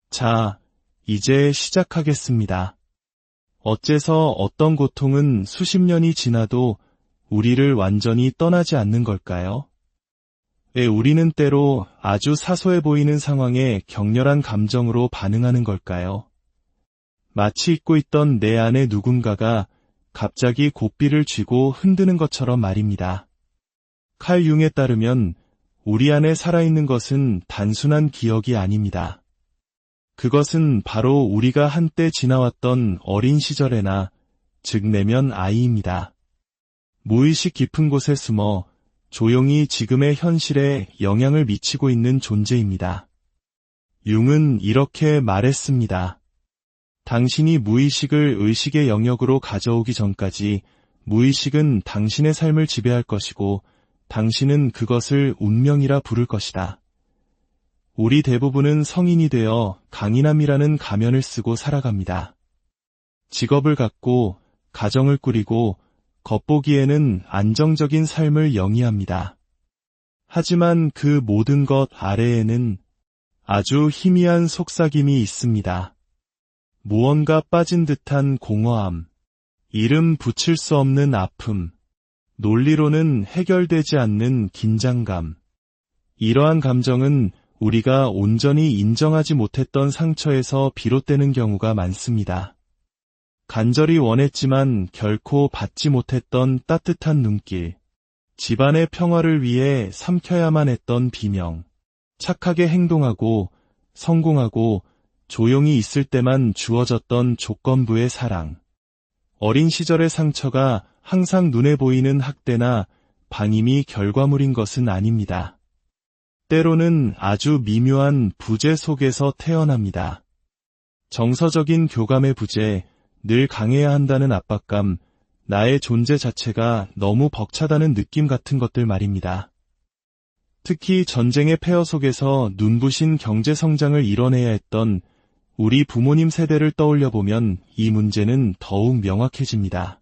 자, 이제 시작하겠습니다. 어째서 어떤 고통은 수십 년이 지나도 우리를 완전히 떠나지 않는 걸까요? 왜 우리는 때로 아주 사소해 보이는 상황에 격렬한 감정으로 반응하는 걸까요? 마치 잊고 있던 내 안에 누군가가 갑자기 고삐를 쥐고 흔드는 것처럼 말입니다. 칼 융에 따르면 우리 안에 살아있는 것은 단순한 기억이 아닙니다. 그것은 바로 우리가 한때 지나왔던 어린 시절에나, 즉 내면 아이입니다. 무의식 깊은 곳에 숨어 조용히 지금의 현실에 영향을 미치고 있는 존재입니다. 융은 이렇게 말했습니다. 당신이 무의식을 의식의 영역으로 가져오기 전까지 무의식은 당신의 삶을 지배할 것이고 당신은 그것을 운명이라 부를 것이다. 우리 대부분은 성인이 되어 강인함이라는 가면을 쓰고 살아갑니다. 직업을 갖고 가정을 꾸리고 겉보기에는 안정적인 삶을 영위합니다. 하지만 그 모든 것 아래에는 아주 희미한 속삭임이 있습니다. 무언가 빠진 듯한 공허함, 이름 붙일 수 없는 아픔, 논리로는 해결되지 않는 긴장감. 이러한 감정은 우리가 온전히 인정하지 못했던 상처에서 비롯되는 경우가 많습니다. 간절히 원했지만 결코 받지 못했던 따뜻한 눈길, 집안의 평화를 위해 삼켜야만 했던 비명, 착하게 행동하고 성공하고 조용히 있을 때만 주어졌던 조건부의 사랑. 어린 시절의 상처가 항상 눈에 보이는 학대나 방임이 결과물인 것은 아닙니다. 때로는 아주 미묘한 부재 속에서 태어납니다. 정서적인 교감의 부재, 늘 강해야 한다는 압박감, 나의 존재 자체가 너무 벅차다는 느낌 같은 것들 말입니다. 특히 전쟁의 폐허 속에서 눈부신 경제 성장을 이뤄내야 했던 우리 부모님 세대를 떠올려보면 이 문제는 더욱 명확해집니다.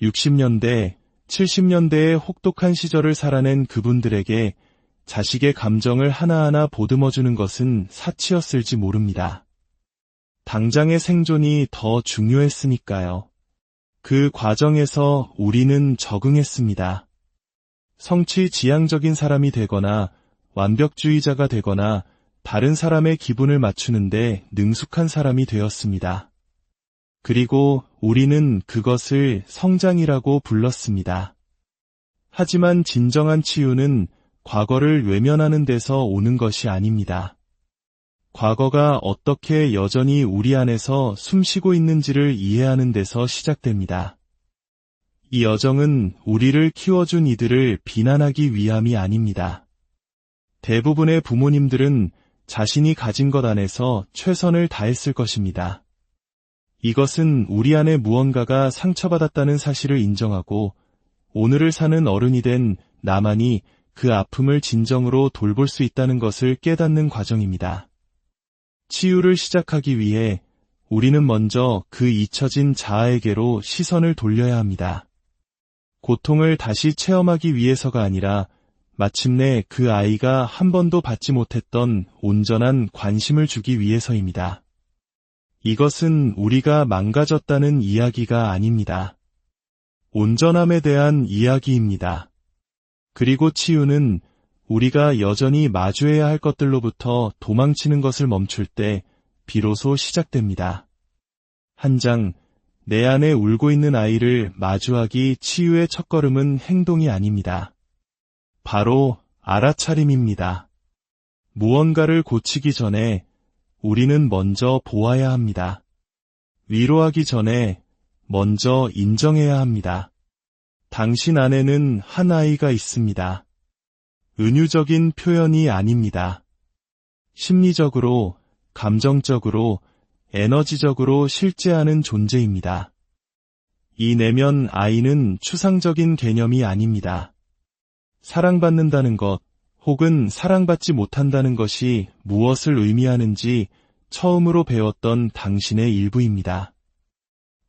60년대, 70년대의 혹독한 시절을 살아낸 그분들에게 자식의 감정을 하나하나 보듬어주는 것은 사치였을지 모릅니다. 당장의 생존이 더 중요했으니까요. 그 과정에서 우리는 적응했습니다. 성취 지향적인 사람이 되거나 완벽주의자가 되거나 다른 사람의 기분을 맞추는데 능숙한 사람이 되었습니다. 그리고 우리는 그것을 성장이라고 불렀습니다. 하지만 진정한 치유는 과거를 외면하는 데서 오는 것이 아닙니다. 과거가 어떻게 여전히 우리 안에서 숨쉬고 있는지를 이해하는 데서 시작됩니다. 이 여정은 우리를 키워준 이들을 비난하기 위함이 아닙니다. 대부분의 부모님들은 자신이 가진 것 안에서 최선을 다했을 것입니다. 이것은 우리 안에 무언가가 상처받았다는 사실을 인정하고 오늘을 사는 어른이 된 나만이 그 아픔을 진정으로 돌볼 수 있다는 것을 깨닫는 과정입니다. 치유를 시작하기 위해 우리는 먼저 그 잊혀진 자아에게로 시선을 돌려야 합니다. 고통을 다시 체험하기 위해서가 아니라 마침내 그 아이가 한 번도 받지 못했던 온전한 관심을 주기 위해서입니다. 이것은 우리가 망가졌다는 이야기가 아닙니다. 온전함에 대한 이야기입니다. 그리고 치유는 우리가 여전히 마주해야 할 것들로부터 도망치는 것을 멈출 때 비로소 시작됩니다. 한 장, 내 안에 울고 있는 아이를 마주하기 치유의 첫걸음은 행동이 아닙니다. 바로 알아차림입니다. 무언가를 고치기 전에 우리는 먼저 보아야 합니다. 위로하기 전에 먼저 인정해야 합니다. 당신 안에는 한 아이가 있습니다. 은유적인 표현이 아닙니다. 심리적으로, 감정적으로, 에너지적으로 실제하는 존재입니다. 이 내면 아이는 추상적인 개념이 아닙니다. 사랑받는다는 것, 혹은 사랑받지 못한다는 것이 무엇을 의미하는지 처음으로 배웠던 당신의 일부입니다.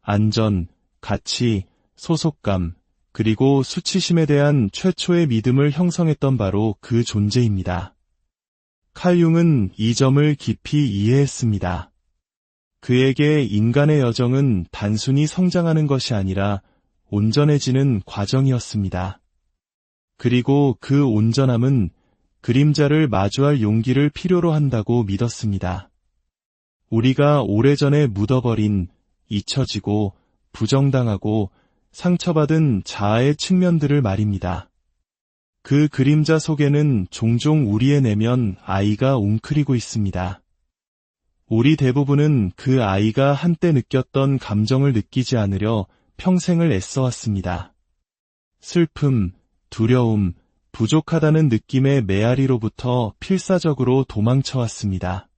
안전, 가치, 소속감, 그리고 수치심에 대한 최초의 믿음을 형성했던 바로 그 존재입니다. 칼 융은 이 점을 깊이 이해했습니다. 그에게 인간의 여정은 단순히 성장하는 것이 아니라 온전해지는 과정이었습니다. 그리고 그 온전함은 그림자를 마주할 용기를 필요로 한다고 믿었습니다. 우리가 오래전에 묻어버린, 잊혀지고 부정당하고 상처받은 자아의 측면들을 말입니다. 그 그림자 속에는 종종 우리의 내면 아이가 웅크리고 있습니다. 우리 대부분은 그 아이가 한때 느꼈던 감정을 느끼지 않으려 평생을 애써왔습니다. 슬픔, 두려움, 부족하다는 느낌의 메아리로부터 필사적으로 도망쳐왔습니다.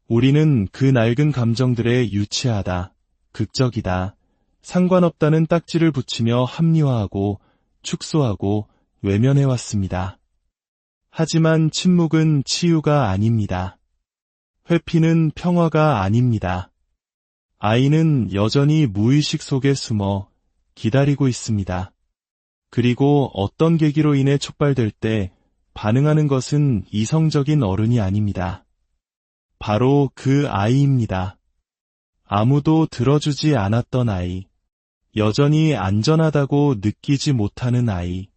우리는 그 낡은 감정들에 유치하다, 극적이다, 상관없다는 딱지를 붙이며 합리화하고 축소하고 외면해왔습니다. 하지만 침묵은 치유가 아닙니다. 회피는 평화가 아닙니다. 아이는 여전히 무의식 속에 숨어 기다리고 있습니다. 그리고 어떤 계기로 인해 촉발될 때 반응하는 것은 이성적인 어른이 아닙니다. 바로 그 아이입니다. 아무도 들어주지 않았던 아이, 여전히 안전하다고 느끼지 못하는 아이.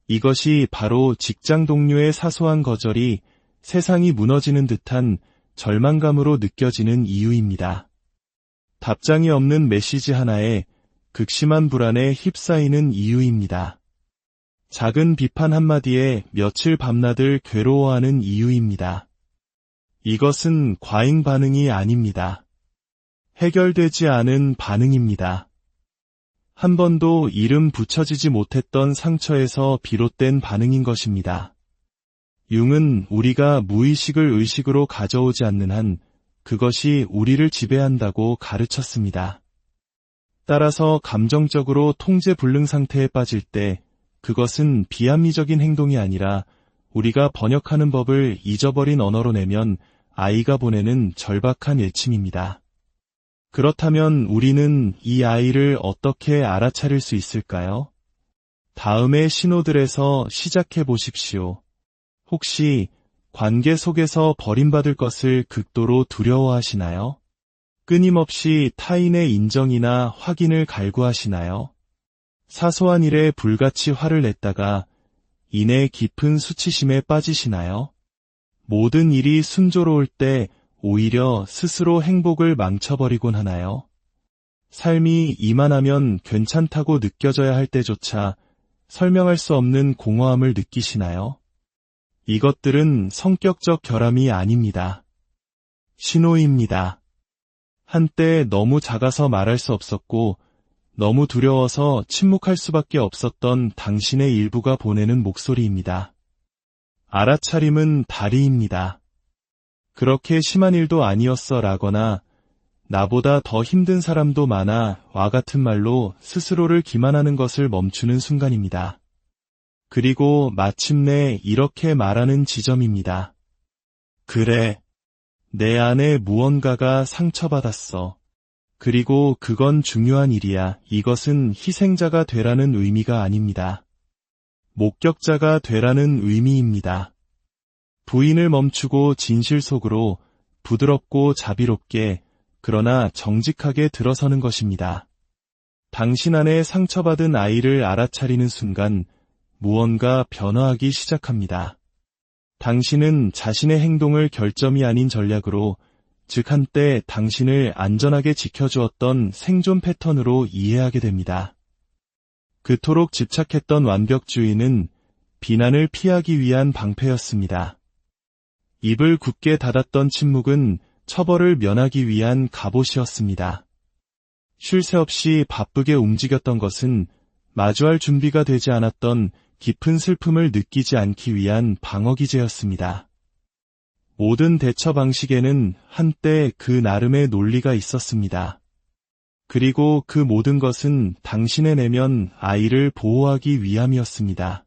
이것이 바로 직장 동료의 사소한 거절이 세상이 무너지는 듯한 절망감으로 느껴지는 이유입니다. 답장이 없는 메시지 하나에 극심한 불안에 휩싸이는 이유입니다. 작은 비판 한마디에 며칠 밤낮을 괴로워하는 이유입니다. 이것은 과잉 반응이 아닙니다. 해결되지 않은 반응입니다. 한 번도 이름 붙여지지 못했던 상처에서 비롯된 반응인 것입니다. 융은 우리가 무의식을 의식으로 가져오지 않는 한 그것이 우리를 지배한다고 가르쳤습니다. 따라서 감정적으로 통제 불능 상태에 빠질 때 그것은 비합리적인 행동이 아니라 우리가 번역하는 법을 잊어버린 언어로 내면 아이가 보내는 절박한 일침입니다. 그렇다면 우리는 이 아이를 어떻게 알아차릴 수 있을까요? 다음의 신호들에서 시작해 보십시오. 혹시 관계 속에서 버림받을 것을 극도로 두려워하시나요? 끊임없이 타인의 인정이나 확인을 갈구하시나요? 사소한 일에 불같이 화를 냈다가 이내 깊은 수치심에 빠지시나요? 모든 일이 순조로울 때 오히려 스스로 행복을 망쳐버리곤 하나요? 삶이 이만하면 괜찮다고 느껴져야 할 때조차 설명할 수 없는 공허함을 느끼시나요? 이것들은 성격적 결함이 아닙니다. 신호입니다. 한때 너무 작아서 말할 수 없었고 너무 두려워서 침묵할 수밖에 없었던 당신의 일부가 보내는 목소리입니다. 알아차림은 다리입니다. 그렇게 심한 일도 아니었어 라거나 나보다 더 힘든 사람도 많아 와 같은 말로 스스로를 기만하는 것을 멈추는 순간입니다. 그리고 마침내 이렇게 말하는 지점입니다. 그래, 내 안에 무언가가 상처받았어. 그리고 그건 중요한 일이야. 이것은 희생자가 되라는 의미가 아닙니다. 목격자가 되라는 의미입니다. 부인을 멈추고 진실 속으로 부드럽고 자비롭게 그러나 정직하게 들어서는 것입니다. 당신 안에 상처받은 아이를 알아차리는 순간 무언가 변화하기 시작합니다. 당신은 자신의 행동을 결점이 아닌 전략으로, 즉 한때 당신을 안전하게 지켜주었던 생존 패턴으로 이해하게 됩니다. 그토록 집착했던 완벽주의는 비난을 피하기 위한 방패였습니다. 입을 굳게 닫았던 침묵은 처벌을 면하기 위한 갑옷이었습니다. 쉴 새 없이 바쁘게 움직였던 것은 마주할 준비가 되지 않았던 깊은 슬픔을 느끼지 않기 위한 방어기제였습니다. 모든 대처 방식에는 한때 그 나름의 논리가 있었습니다. 그리고 그 모든 것은 당신의 내면 아이를 보호하기 위함이었습니다.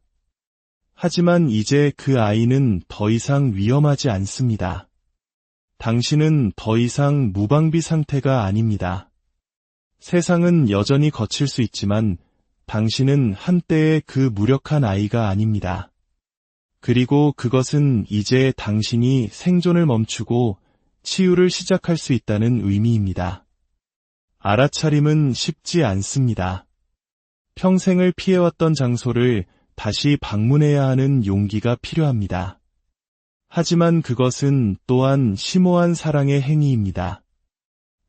하지만 이제 그 아이는 더 이상 위험하지 않습니다. 당신은 더 이상 무방비 상태가 아닙니다. 세상은 여전히 거칠 수 있지만 당신은 한때의 그 무력한 아이가 아닙니다. 그리고 그것은 이제 당신이 생존을 멈추고 치유를 시작할 수 있다는 의미입니다. 알아차림은 쉽지 않습니다. 평생을 피해왔던 장소를 다시 방문해야 하는 용기가 필요합니다. 하지만 그것은 또한 심오한 사랑의 행위입니다.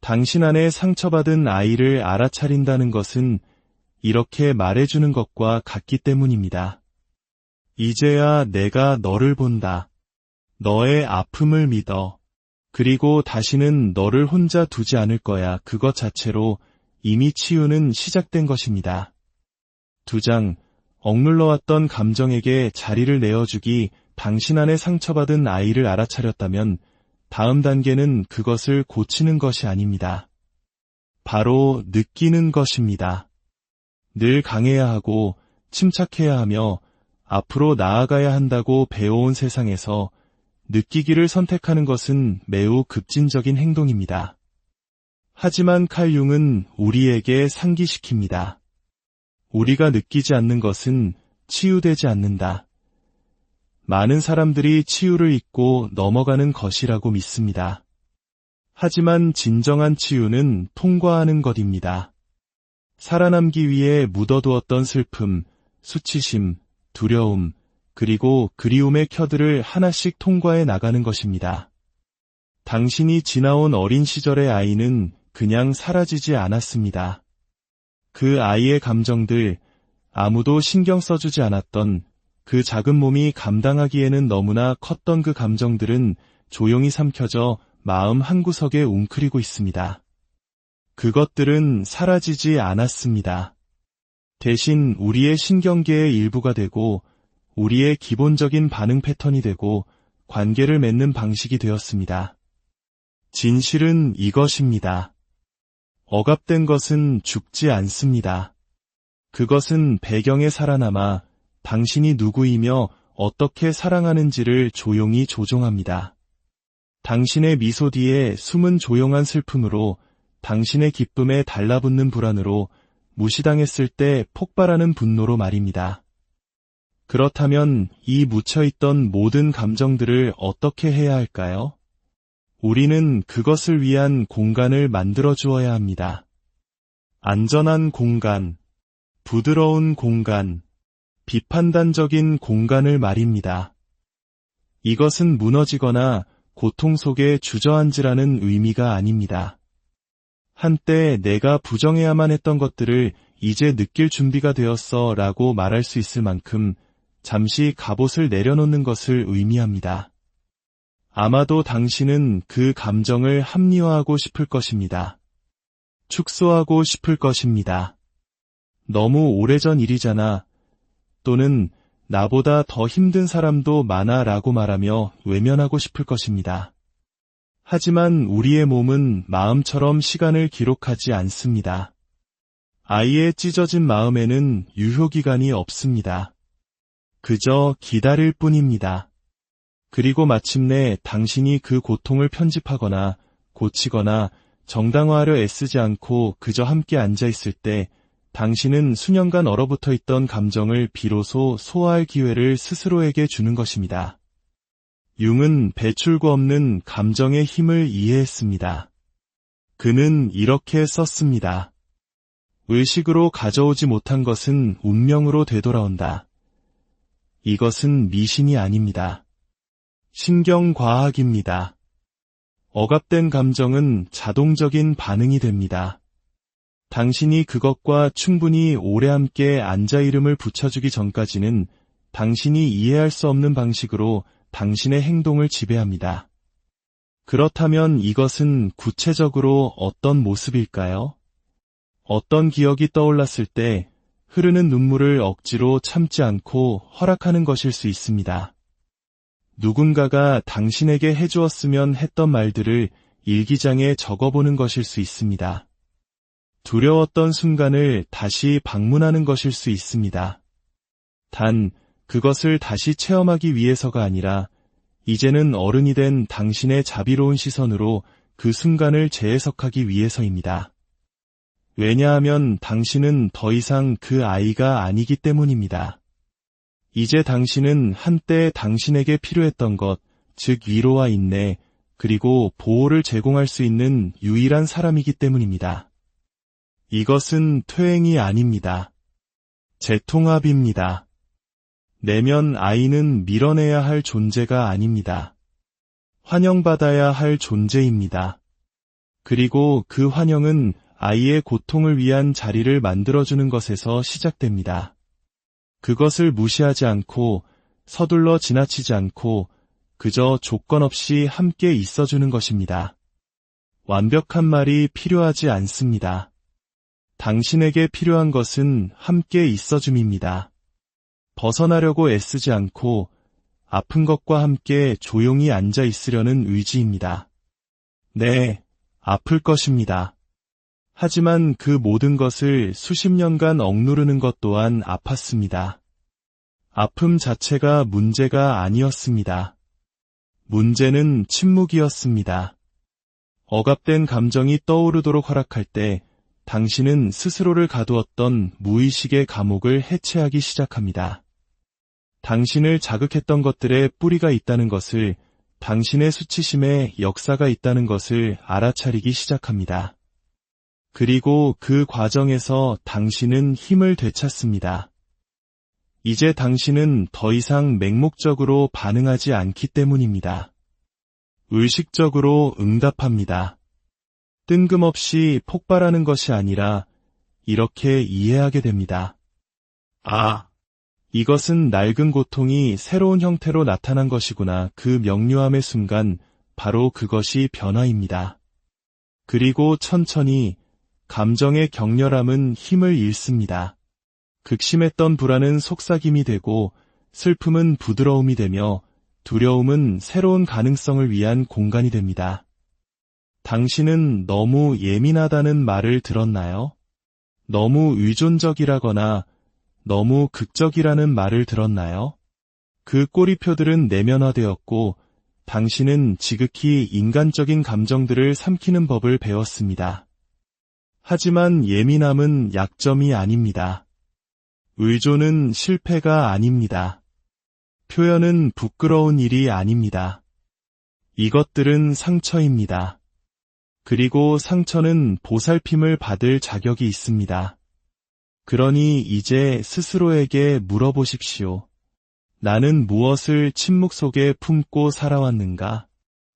당신 안에 상처받은 아이를 알아차린다는 것은 이렇게 말해주는 것과 같기 때문입니다. 이제야 내가 너를 본다. 너의 아픔을 믿어. 그리고 다시는 너를 혼자 두지 않을 거야. 그것 자체로 이미 치유는 시작된 것입니다. 2장, 억눌러왔던 감정에게 자리를 내어주기. 당신 안에 상처받은 아이를 알아차렸다면 다음 단계는 그것을 고치는 것이 아닙니다. 바로 느끼는 것입니다. 늘 강해야 하고 침착해야 하며 앞으로 나아가야 한다고 배워온 세상에서 느끼기를 선택하는 것은 매우 급진적인 행동입니다. 하지만 칼 융은 우리에게 상기시킵니다. 우리가 느끼지 않는 것은 치유되지 않는다. 많은 사람들이 치유를 잊고 넘어가는 것이라고 믿습니다. 하지만 진정한 치유는 통과하는 것입니다. 살아남기 위해 묻어두었던 슬픔, 수치심, 두려움, 그리고 그리움의 켜들을 하나씩 통과해 나가는 것입니다. 당신이 지나온 어린 시절의 아이는 그냥 사라지지 않았습니다. 그 아이의 감정들, 아무도 신경 써주지 않았던 그 작은 몸이 감당하기에는 너무나 컸던 그 감정들은 조용히 삼켜져 마음 한구석에 웅크리고 있습니다. 그것들은 사라지지 않았습니다. 대신 우리의 신경계의 일부가 되고 우리의 기본적인 반응 패턴이 되고 관계를 맺는 방식이 되었습니다. 진실은 이것입니다. 억압된 것은 죽지 않습니다. 그것은 배경에 살아남아 당신이 누구이며 어떻게 사랑하는지를 조용히 조종합니다. 당신의 미소 뒤에 숨은 조용한 슬픔으로, 당신의 기쁨에 달라붙는 불안으로, 무시당했을 때 폭발하는 분노로 말입니다. 그렇다면 이 묻혀있던 모든 감정들을 어떻게 해야 할까요? 우리는 그것을 위한 공간을 만들어 주어야 합니다. 안전한 공간, 부드러운 공간, 비판단적인 공간을 말입니다. 이것은 무너지거나 고통 속에 주저앉으라는 의미가 아닙니다. 한때 내가 부정해야만 했던 것들을 이제 느낄 준비가 되었어 라고 말할 수 있을 만큼 잠시 갑옷을 내려놓는 것을 의미합니다. 아마도 당신은 그 감정을 합리화하고 싶을 것입니다. 축소하고 싶을 것입니다. 너무 오래전 일이잖아. 또는 나보다 더 힘든 사람도 많아 라고 말하며 외면하고 싶을 것입니다. 하지만 우리의 몸은 마음처럼 시간을 기록하지 않습니다. 아이의 찢어진 마음에는 유효기간이 없습니다. 그저 기다릴 뿐입니다. 그리고 마침내 당신이 그 고통을 편집하거나 고치거나 정당화하려 애쓰지 않고 그저 함께 앉아있을 때 당신은 수년간 얼어붙어 있던 감정을 비로소 소화할 기회를 스스로에게 주는 것입니다. 융은 배출구 없는 감정의 힘을 이해했습니다. 그는 이렇게 썼습니다. 의식으로 가져오지 못한 것은 운명으로 되돌아온다. 이것은 미신이 아닙니다. 신경과학입니다. 억압된 감정은 자동적인 반응이 됩니다. 당신이 그것과 충분히 오래 함께 앉아 이름을 붙여주기 전까지는 당신이 이해할 수 없는 방식으로 당신의 행동을 지배합니다. 그렇다면 이것은 구체적으로 어떤 모습일까요? 어떤 기억이 떠올랐을 때 흐르는 눈물을 억지로 참지 않고 허락하는 것일 수 있습니다. 누군가가 당신에게 해주었으면 했던 말들을 일기장에 적어보는 것일 수 있습니다. 두려웠던 순간을 다시 방문하는 것일 수 있습니다. 단, 그것을 다시 체험하기 위해서가 아니라 이제는 어른이 된 당신의 자비로운 시선으로 그 순간을 재해석하기 위해서입니다. 왜냐하면 당신은 더 이상 그 아이가 아니기 때문입니다. 이제 당신은 한때 당신에게 필요했던 것, 즉 위로와 인내, 그리고 보호를 제공할 수 있는 유일한 사람이기 때문입니다. 이것은 퇴행이 아닙니다. 재통합입니다. 내면 아이는 밀어내야 할 존재가 아닙니다. 환영받아야 할 존재입니다. 그리고 그 환영은 아이의 고통을 위한 자리를 만들어주는 것에서 시작됩니다. 그것을 무시하지 않고 서둘러 지나치지 않고 그저 조건 없이 함께 있어주는 것입니다. 완벽한 말이 필요하지 않습니다. 당신에게 필요한 것은 함께 있어줌입니다. 벗어나려고 애쓰지 않고 아픈 것과 함께 조용히 앉아 있으려는 의지입니다. 네, 아플 것입니다. 하지만 그 모든 것을 수십 년간 억누르는 것 또한 아팠습니다. 아픔 자체가 문제가 아니었습니다. 문제는 침묵이었습니다. 억압된 감정이 떠오르도록 허락할 때 당신은 스스로를 가두었던 무의식의 감옥을 해체하기 시작합니다. 당신을 자극했던 것들에 뿌리가 있다는 것을, 당신의 수치심에 역사가 있다는 것을 알아차리기 시작합니다. 그리고 그 과정에서 당신은 힘을 되찾습니다. 이제 당신은 더 이상 맹목적으로 반응하지 않기 때문입니다. 의식적으로 응답합니다. 뜬금없이 폭발하는 것이 아니라 이렇게 이해하게 됩니다. 아, 이것은 낡은 고통이 새로운 형태로 나타난 것이구나. 그 명료함의 순간 바로 그것이 변화입니다. 그리고 천천히 감정의 격렬함은 힘을 잃습니다. 극심했던 불안은 속삭임이 되고 슬픔은 부드러움이 되며 두려움은 새로운 가능성을 위한 공간이 됩니다. 당신은 너무 예민하다는 말을 들었나요? 너무 의존적이라거나 너무 극적이라는 말을 들었나요? 그 꼬리표들은 내면화되었고 당신은 지극히 인간적인 감정들을 삼키는 법을 배웠습니다. 하지만 예민함은 약점이 아닙니다. 의존은 실패가 아닙니다. 표현은 부끄러운 일이 아닙니다. 이것들은 상처입니다. 그리고 상처는 보살핌을 받을 자격이 있습니다. 그러니 이제 스스로에게 물어보십시오. 나는 무엇을 침묵 속에 품고 살아왔는가?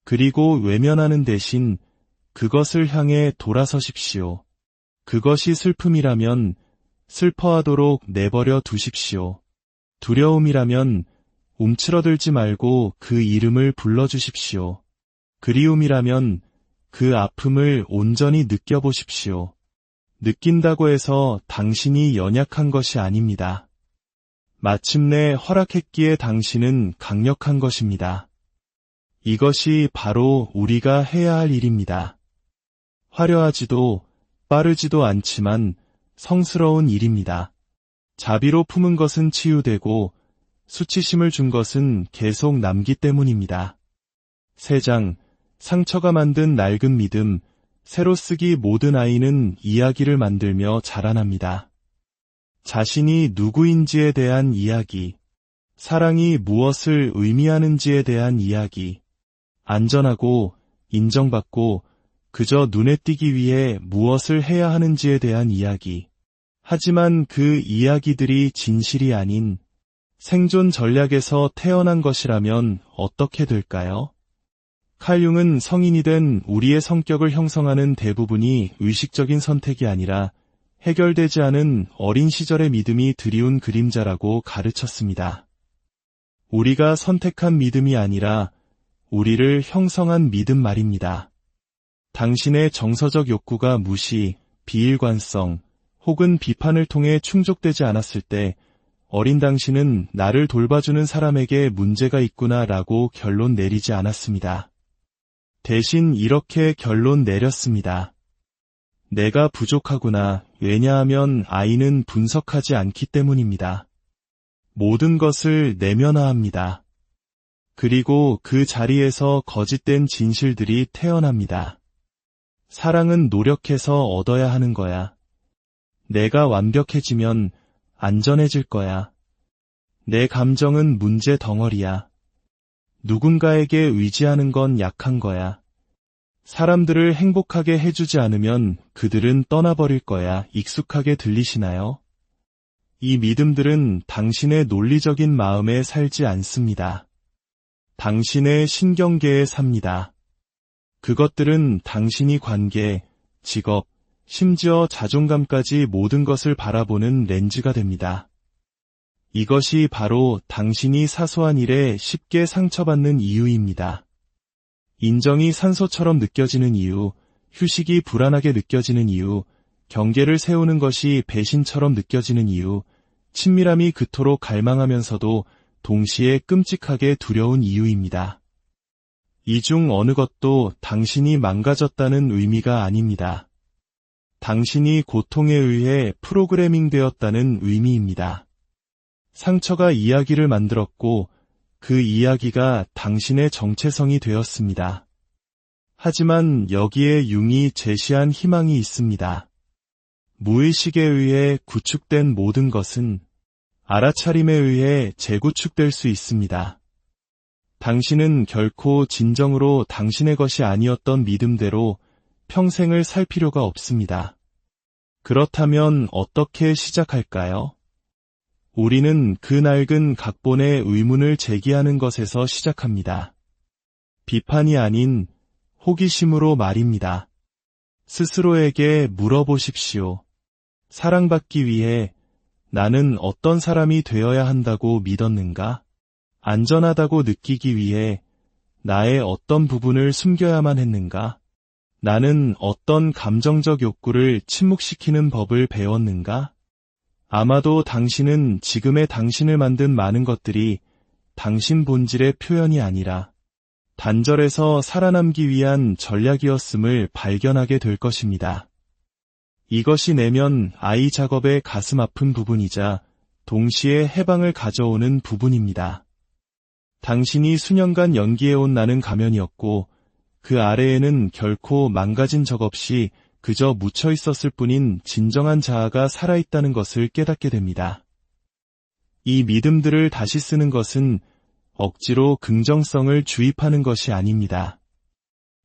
그리고 외면하는 대신 그것을 향해 돌아서십시오. 그것이 슬픔이라면 슬퍼하도록 내버려 두십시오. 두려움이라면 움츠러들지 말고 그 이름을 불러주십시오. 그리움이라면 그 아픔을 온전히 느껴보십시오. 느낀다고 해서 당신이 연약한 것이 아닙니다. 마침내 허락했기에 당신은 강력한 것입니다. 이것이 바로 우리가 해야 할 일입니다. 화려하지도 빠르지도 않지만 성스러운 일입니다. 자비로 품은 것은 치유되고 수치심을 준 것은 계속 남기 때문입니다. 3장, 상처가 만든 낡은 믿음, 새로 쓰기. 모든 아이는 이야기를 만들며 자라납니다. 자신이 누구인지에 대한 이야기, 사랑이 무엇을 의미하는지에 대한 이야기, 안전하고 인정받고 그저 눈에 띄기 위해 무엇을 해야 하는지에 대한 이야기. 하지만 그 이야기들이 진실이 아닌 생존 전략에서 태어난 것이라면 어떻게 될까요? 칼 융은 성인이 된 우리의 성격을 형성하는 대부분이 의식적인 선택이 아니라 해결되지 않은 어린 시절의 믿음이 드리운 그림자라고 가르쳤습니다. 우리가 선택한 믿음이 아니라 우리를 형성한 믿음 말입니다. 당신의 정서적 욕구가 무시, 비일관성 혹은 비판을 통해 충족되지 않았을 때 어린 당신은 나를 돌봐주는 사람에게 문제가 있구나라고 결론 내리지 않았습니다. 대신 이렇게 결론 내렸습니다. 내가 부족하구나. 왜냐하면 아이는 분석하지 않기 때문입니다. 모든 것을 내면화합니다. 그리고 그 자리에서 거짓된 진실들이 태어납니다. 사랑은 노력해서 얻어야 하는 거야. 내가 완벽해지면 안전해질 거야. 내 감정은 문제 덩어리야. 누군가에게 의지하는 건 약한 거야. 사람들을 행복하게 해주지 않으면 그들은 떠나버릴 거야. 익숙하게 들리시나요? 이 믿음들은 당신의 논리적인 마음에 살지 않습니다. 당신의 신경계에 삽니다. 그것들은 당신이 관계, 직업, 심지어 자존감까지 모든 것을 바라보는 렌즈가 됩니다. 이것이 바로 당신이 사소한 일에 쉽게 상처받는 이유입니다. 인정이 산소처럼 느껴지는 이유, 휴식이 불안하게 느껴지는 이유, 경계를 세우는 것이 배신처럼 느껴지는 이유, 친밀함이 그토록 갈망하면서도 동시에 끔찍하게 두려운 이유입니다. 이 중 어느 것도 당신이 망가졌다는 의미가 아닙니다. 당신이 고통에 의해 프로그래밍 되었다는 의미입니다. 상처가 이야기를 만들었고 그 이야기가 당신의 정체성이 되었습니다. 하지만 여기에 융이 제시한 희망이 있습니다. 무의식에 의해 구축된 모든 것은 알아차림에 의해 재구축될 수 있습니다. 당신은 결코 진정으로 당신의 것이 아니었던 믿음대로 평생을 살 필요가 없습니다. 그렇다면 어떻게 시작할까요? 우리는 그 낡은 각본의 의문을 제기하는 것에서 시작합니다. 비판이 아닌 호기심으로 말입니다. 스스로에게 물어보십시오. 사랑받기 위해 나는 어떤 사람이 되어야 한다고 믿었는가? 안전하다고 느끼기 위해 나의 어떤 부분을 숨겨야만 했는가? 나는 어떤 감정적 욕구를 침묵시키는 법을 배웠는가? 아마도 당신은 지금의 당신을 만든 많은 것들이 당신 본질의 표현이 아니라 단절에서 살아남기 위한 전략이었음을 발견하게 될 것입니다. 이것이 내면 아이 작업의 가슴 아픈 부분이자 동시에 해방을 가져오는 부분입니다. 당신이 수년간 연기해온 나는 가면이었고 그 아래에는 결코 망가진 적 없이 그저 묻혀 있었을 뿐인 진정한 자아가 살아있다는 것을 깨닫게 됩니다. 이 믿음들을 다시 쓰는 것은 억지로 긍정성을 주입하는 것이 아닙니다.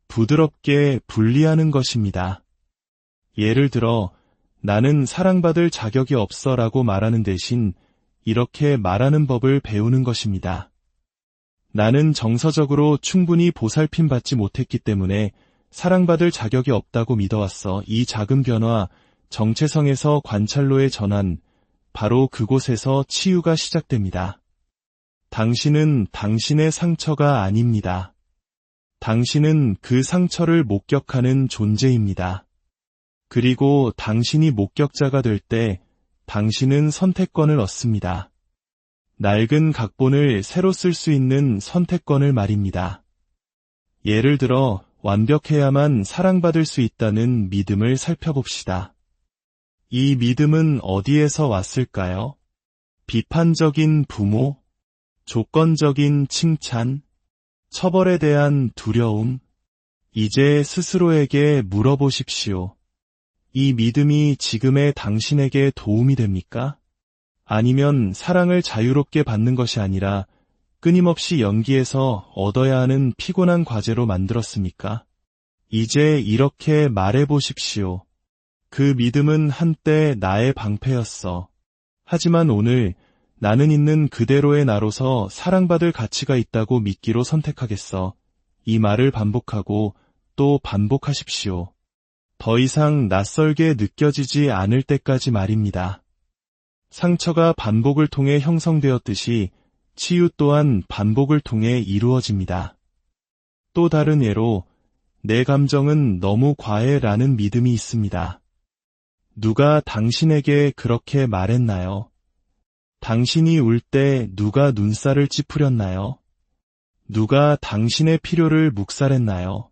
부드럽게 분리하는 것입니다. 예를 들어 나는 사랑받을 자격이 없어 라고 말하는 대신 이렇게 말하는 법을 배우는 것입니다. 나는 정서적으로 충분히 보살핌 받지 못했기 때문에 사랑받을 자격이 없다고 믿어왔어. 이 작은 변화, 정체성에서 관찰로의 전환, 바로 그곳에서 치유가 시작됩니다. 당신은 당신의 상처가 아닙니다. 당신은 그 상처를 목격하는 존재입니다. 그리고 당신이 목격자가 될 때 당신은 선택권을 얻습니다. 낡은 각본을 새로 쓸 수 있는 선택권을 말입니다. 예를 들어 완벽해야만 사랑받을 수 있다는 믿음을 살펴봅시다. 이 믿음은 어디에서 왔을까요? 비판적인 부모, 조건적인 칭찬, 처벌에 대한 두려움. 이제 스스로에게 물어보십시오. 이 믿음이 지금의 당신에게 도움이 됩니까? 아니면 사랑을 자유롭게 받는 것이 아니라 끊임없이 연기해서 얻어야 하는 피곤한 과제로 만들었습니까? 이제 이렇게 말해보십시오. 그 믿음은 한때 나의 방패였어. 하지만 오늘 나는 있는 그대로의 나로서 사랑받을 가치가 있다고 믿기로 선택하겠어. 이 말을 반복하고 또 반복하십시오. 더 이상 낯설게 느껴지지 않을 때까지 말입니다. 상처가 반복을 통해 형성되었듯이 치유 또한 반복을 통해 이루어집니다. 또 다른 예로 내 감정은 너무 과해 라는 믿음이 있습니다. 누가 당신에게 그렇게 말했나요? 당신이 울 때 누가 눈살을 찌푸렸나요? 누가 당신의 필요를 묵살했나요?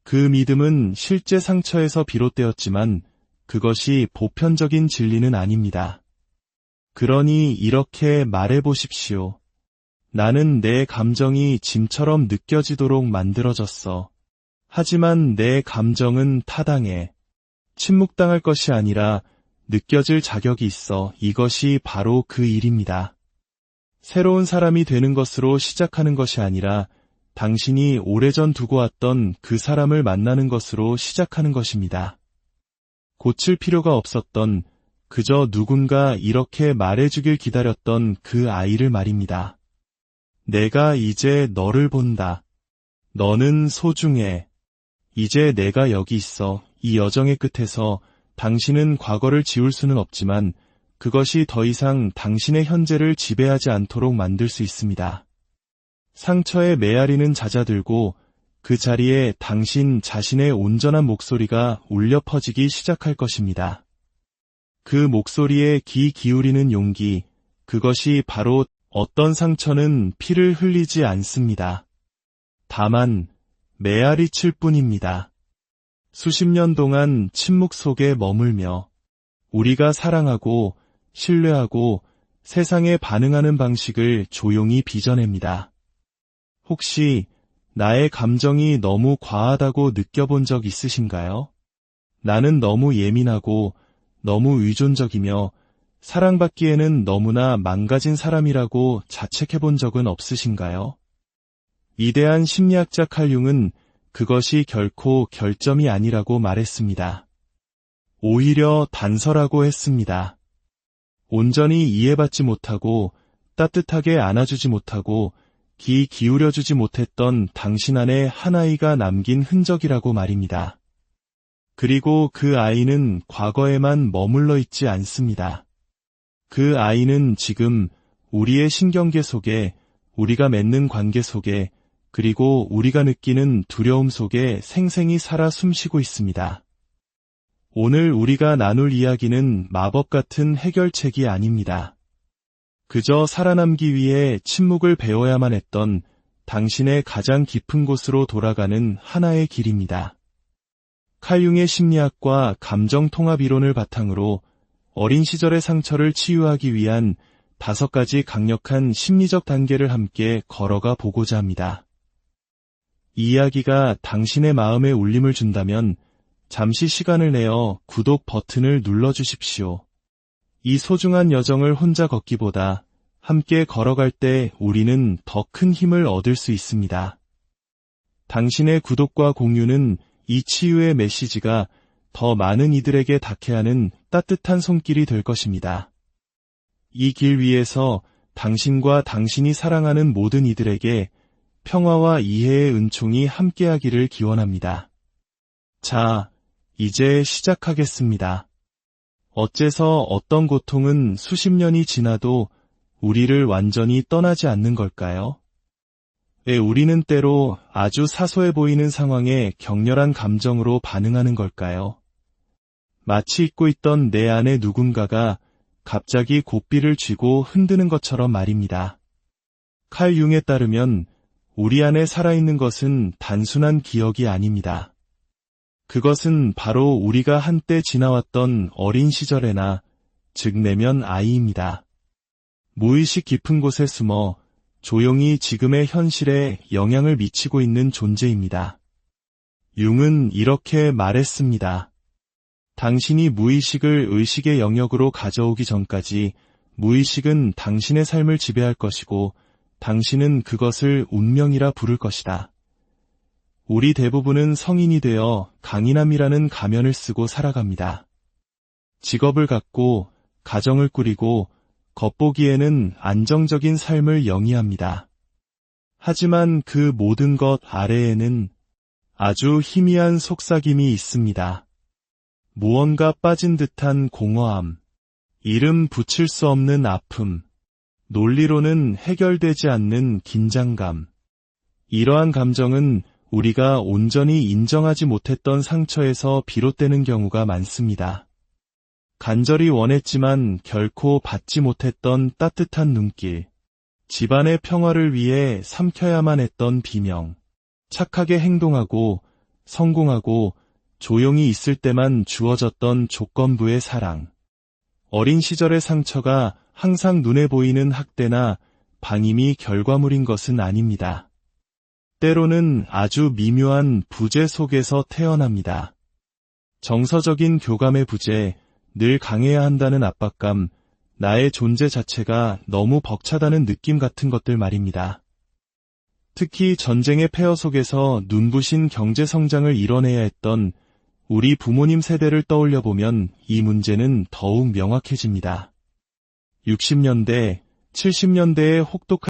그 믿음은 실제 상처에서 비롯되었지만 그것이 보편적인 진리는 아닙니다. 그러니 이렇게 말해보십시오. 나는 내 감정이 짐처럼 느껴지도록 만들어졌어. 하지만 내 감정은 타당해. 침묵당할 것이 아니라 느껴질 자격이 있어. 이것이 바로 그 일입니다. 새로운 사람이 되는 것으로 시작하는 것이 아니라 당신이 오래전 두고 왔던 그 사람을 만나는 것으로 시작하는 것입니다. 고칠 필요가 없었던, 그저 누군가 이렇게 말해주길 기다렸던 그 아이를 말입니다. 내가 이제 너를 본다. 너는 소중해. 이제 내가 여기 있어. 이 여정의 끝에서 당신은 과거를 지울 수는 없지만 그것이 더 이상 당신의 현재를 지배하지 않도록 만들 수 있습니다. 상처의 메아리는 잦아들고 그 자리에 당신 자신의 온전한 목소리가 울려 퍼지기 시작할 것입니다. 그 목소리에 귀 기울이는 용기, 그것이 바로 어떤 상처는 피를 흘리지 않습니다. 다만 메아리칠 뿐입니다. 수십 년 동안 침묵 속에 머물며 우리가 사랑하고 신뢰하고 세상에 반응하는 방식을 조용히 빚어냅니다. 혹시 나의 감정이 너무 과하다고 느껴본 적 있으신가요? 나는 너무 예민하고 너무 의존적이며 사랑받기에는 너무나 망가진 사람이라고 자책해본 적은 없으신가요? 위대한 심리학자 칼 융은 그것이 결코 결점이 아니라고 말했습니다. 오히려 단서라고 했습니다. 온전히 이해받지 못하고 따뜻하게 안아주지 못하고 귀 기울여주지 못했던 당신 안에 한 아이가 남긴 흔적이라고 말입니다. 그리고 그 아이는 과거에만 머물러 있지 않습니다. 그 아이는 지금 우리의 신경계 속에, 우리가 맺는 관계 속에, 그리고 우리가 느끼는 두려움 속에 생생히 살아 숨쉬고 있습니다. 오늘 우리가 나눌 이야기는 마법 같은 해결책이 아닙니다. 그저 살아남기 위해 침묵을 배워야만 했던 당신의 가장 깊은 곳으로 돌아가는 하나의 길입니다. 칼 융의 심리학과 감정 통합 이론을 바탕으로 어린 시절의 상처를 치유하기 위한 5가지 강력한 심리적 단계를 함께 걸어가 보고자 합니다. 이 이야기가 당신의 마음에 울림을 준다면 잠시 시간을 내어 구독 버튼을 눌러주십시오. 이 소중한 여정을 혼자 걷기보다 함께 걸어갈 때 우리는 더 큰 힘을 얻을 수 있습니다. 당신의 구독과 공유는 이 치유의 메시지가 더 많은 이들에게 닿게 하는 따뜻한 손길이 될 것입니다. 이 길 위에서 당신과 당신이 사랑하는 모든 이들에게 평화와 이해의 은총이 함께하기를 기원합니다. 자, 이제 시작하겠습니다. 어째서 어떤 고통은 수십 년이 지나도 우리를 완전히 떠나지 않는 걸까요? 왜 우리는 때로 아주 사소해 보이는 상황에 격렬한 감정으로 반응하는 걸까요? 마치 잊고 있던 내 안에 누군가가 갑자기 고삐를 쥐고 흔드는 것처럼 말입니다. 칼 융에 따르면 우리 안에 살아있는 것은 단순한 기억이 아닙니다. 그것은 바로 우리가 한때 지나왔던 어린 시절에나, 즉 내면 아이입니다. 무의식 깊은 곳에 숨어 조용히 지금의 현실에 영향을 미치고 있는 존재입니다. 융은 이렇게 말했습니다. 당신이 무의식을 의식의 영역으로 가져오기 전까지 무의식은 당신의 삶을 지배할 것이고 당신은 그것을 운명이라 부를 것이다. 우리 대부분은 성인이 되어 강인함이라는 가면을 쓰고 살아갑니다. 직업을 갖고 가정을 꾸리고 겉보기에는 안정적인 삶을 영위합니다. 하지만 그 모든 것 아래에는 아주 희미한 속삭임이 있습니다. 무언가 빠진 듯한 공허함, 이름 붙일 수 없는 아픔, 논리로는 해결되지 않는 긴장감. 이러한 감정은 우리가 온전히 인정하지 못했던 상처에서 비롯되는 경우가 많습니다. 간절히 원했지만 결코 받지 못했던 따뜻한 눈길, 집안의 평화를 위해 삼켜야만 했던 비명, 착하게 행동하고 성공하고 조용히 있을 때만 주어졌던 조건부의 사랑. 어린 시절의 상처가 항상 눈에 보이는 학대나 방임이 결과물인 것은 아닙니다. 때로는 아주 미묘한 부재 속에서 태어납니다. 정서적인 교감의 부재, 늘 강해야 한다는 압박감, 나의 존재 자체가 너무 벅차다는 느낌 같은 것들 말입니다. 특히 전쟁의 폐허 속에서 눈부신 경제 성장을 이뤄내야 했던 우리 부모님 세대를 떠올려 보면 이 문제는 더욱 명확해집니다. 60년대, 70년대의 혹독한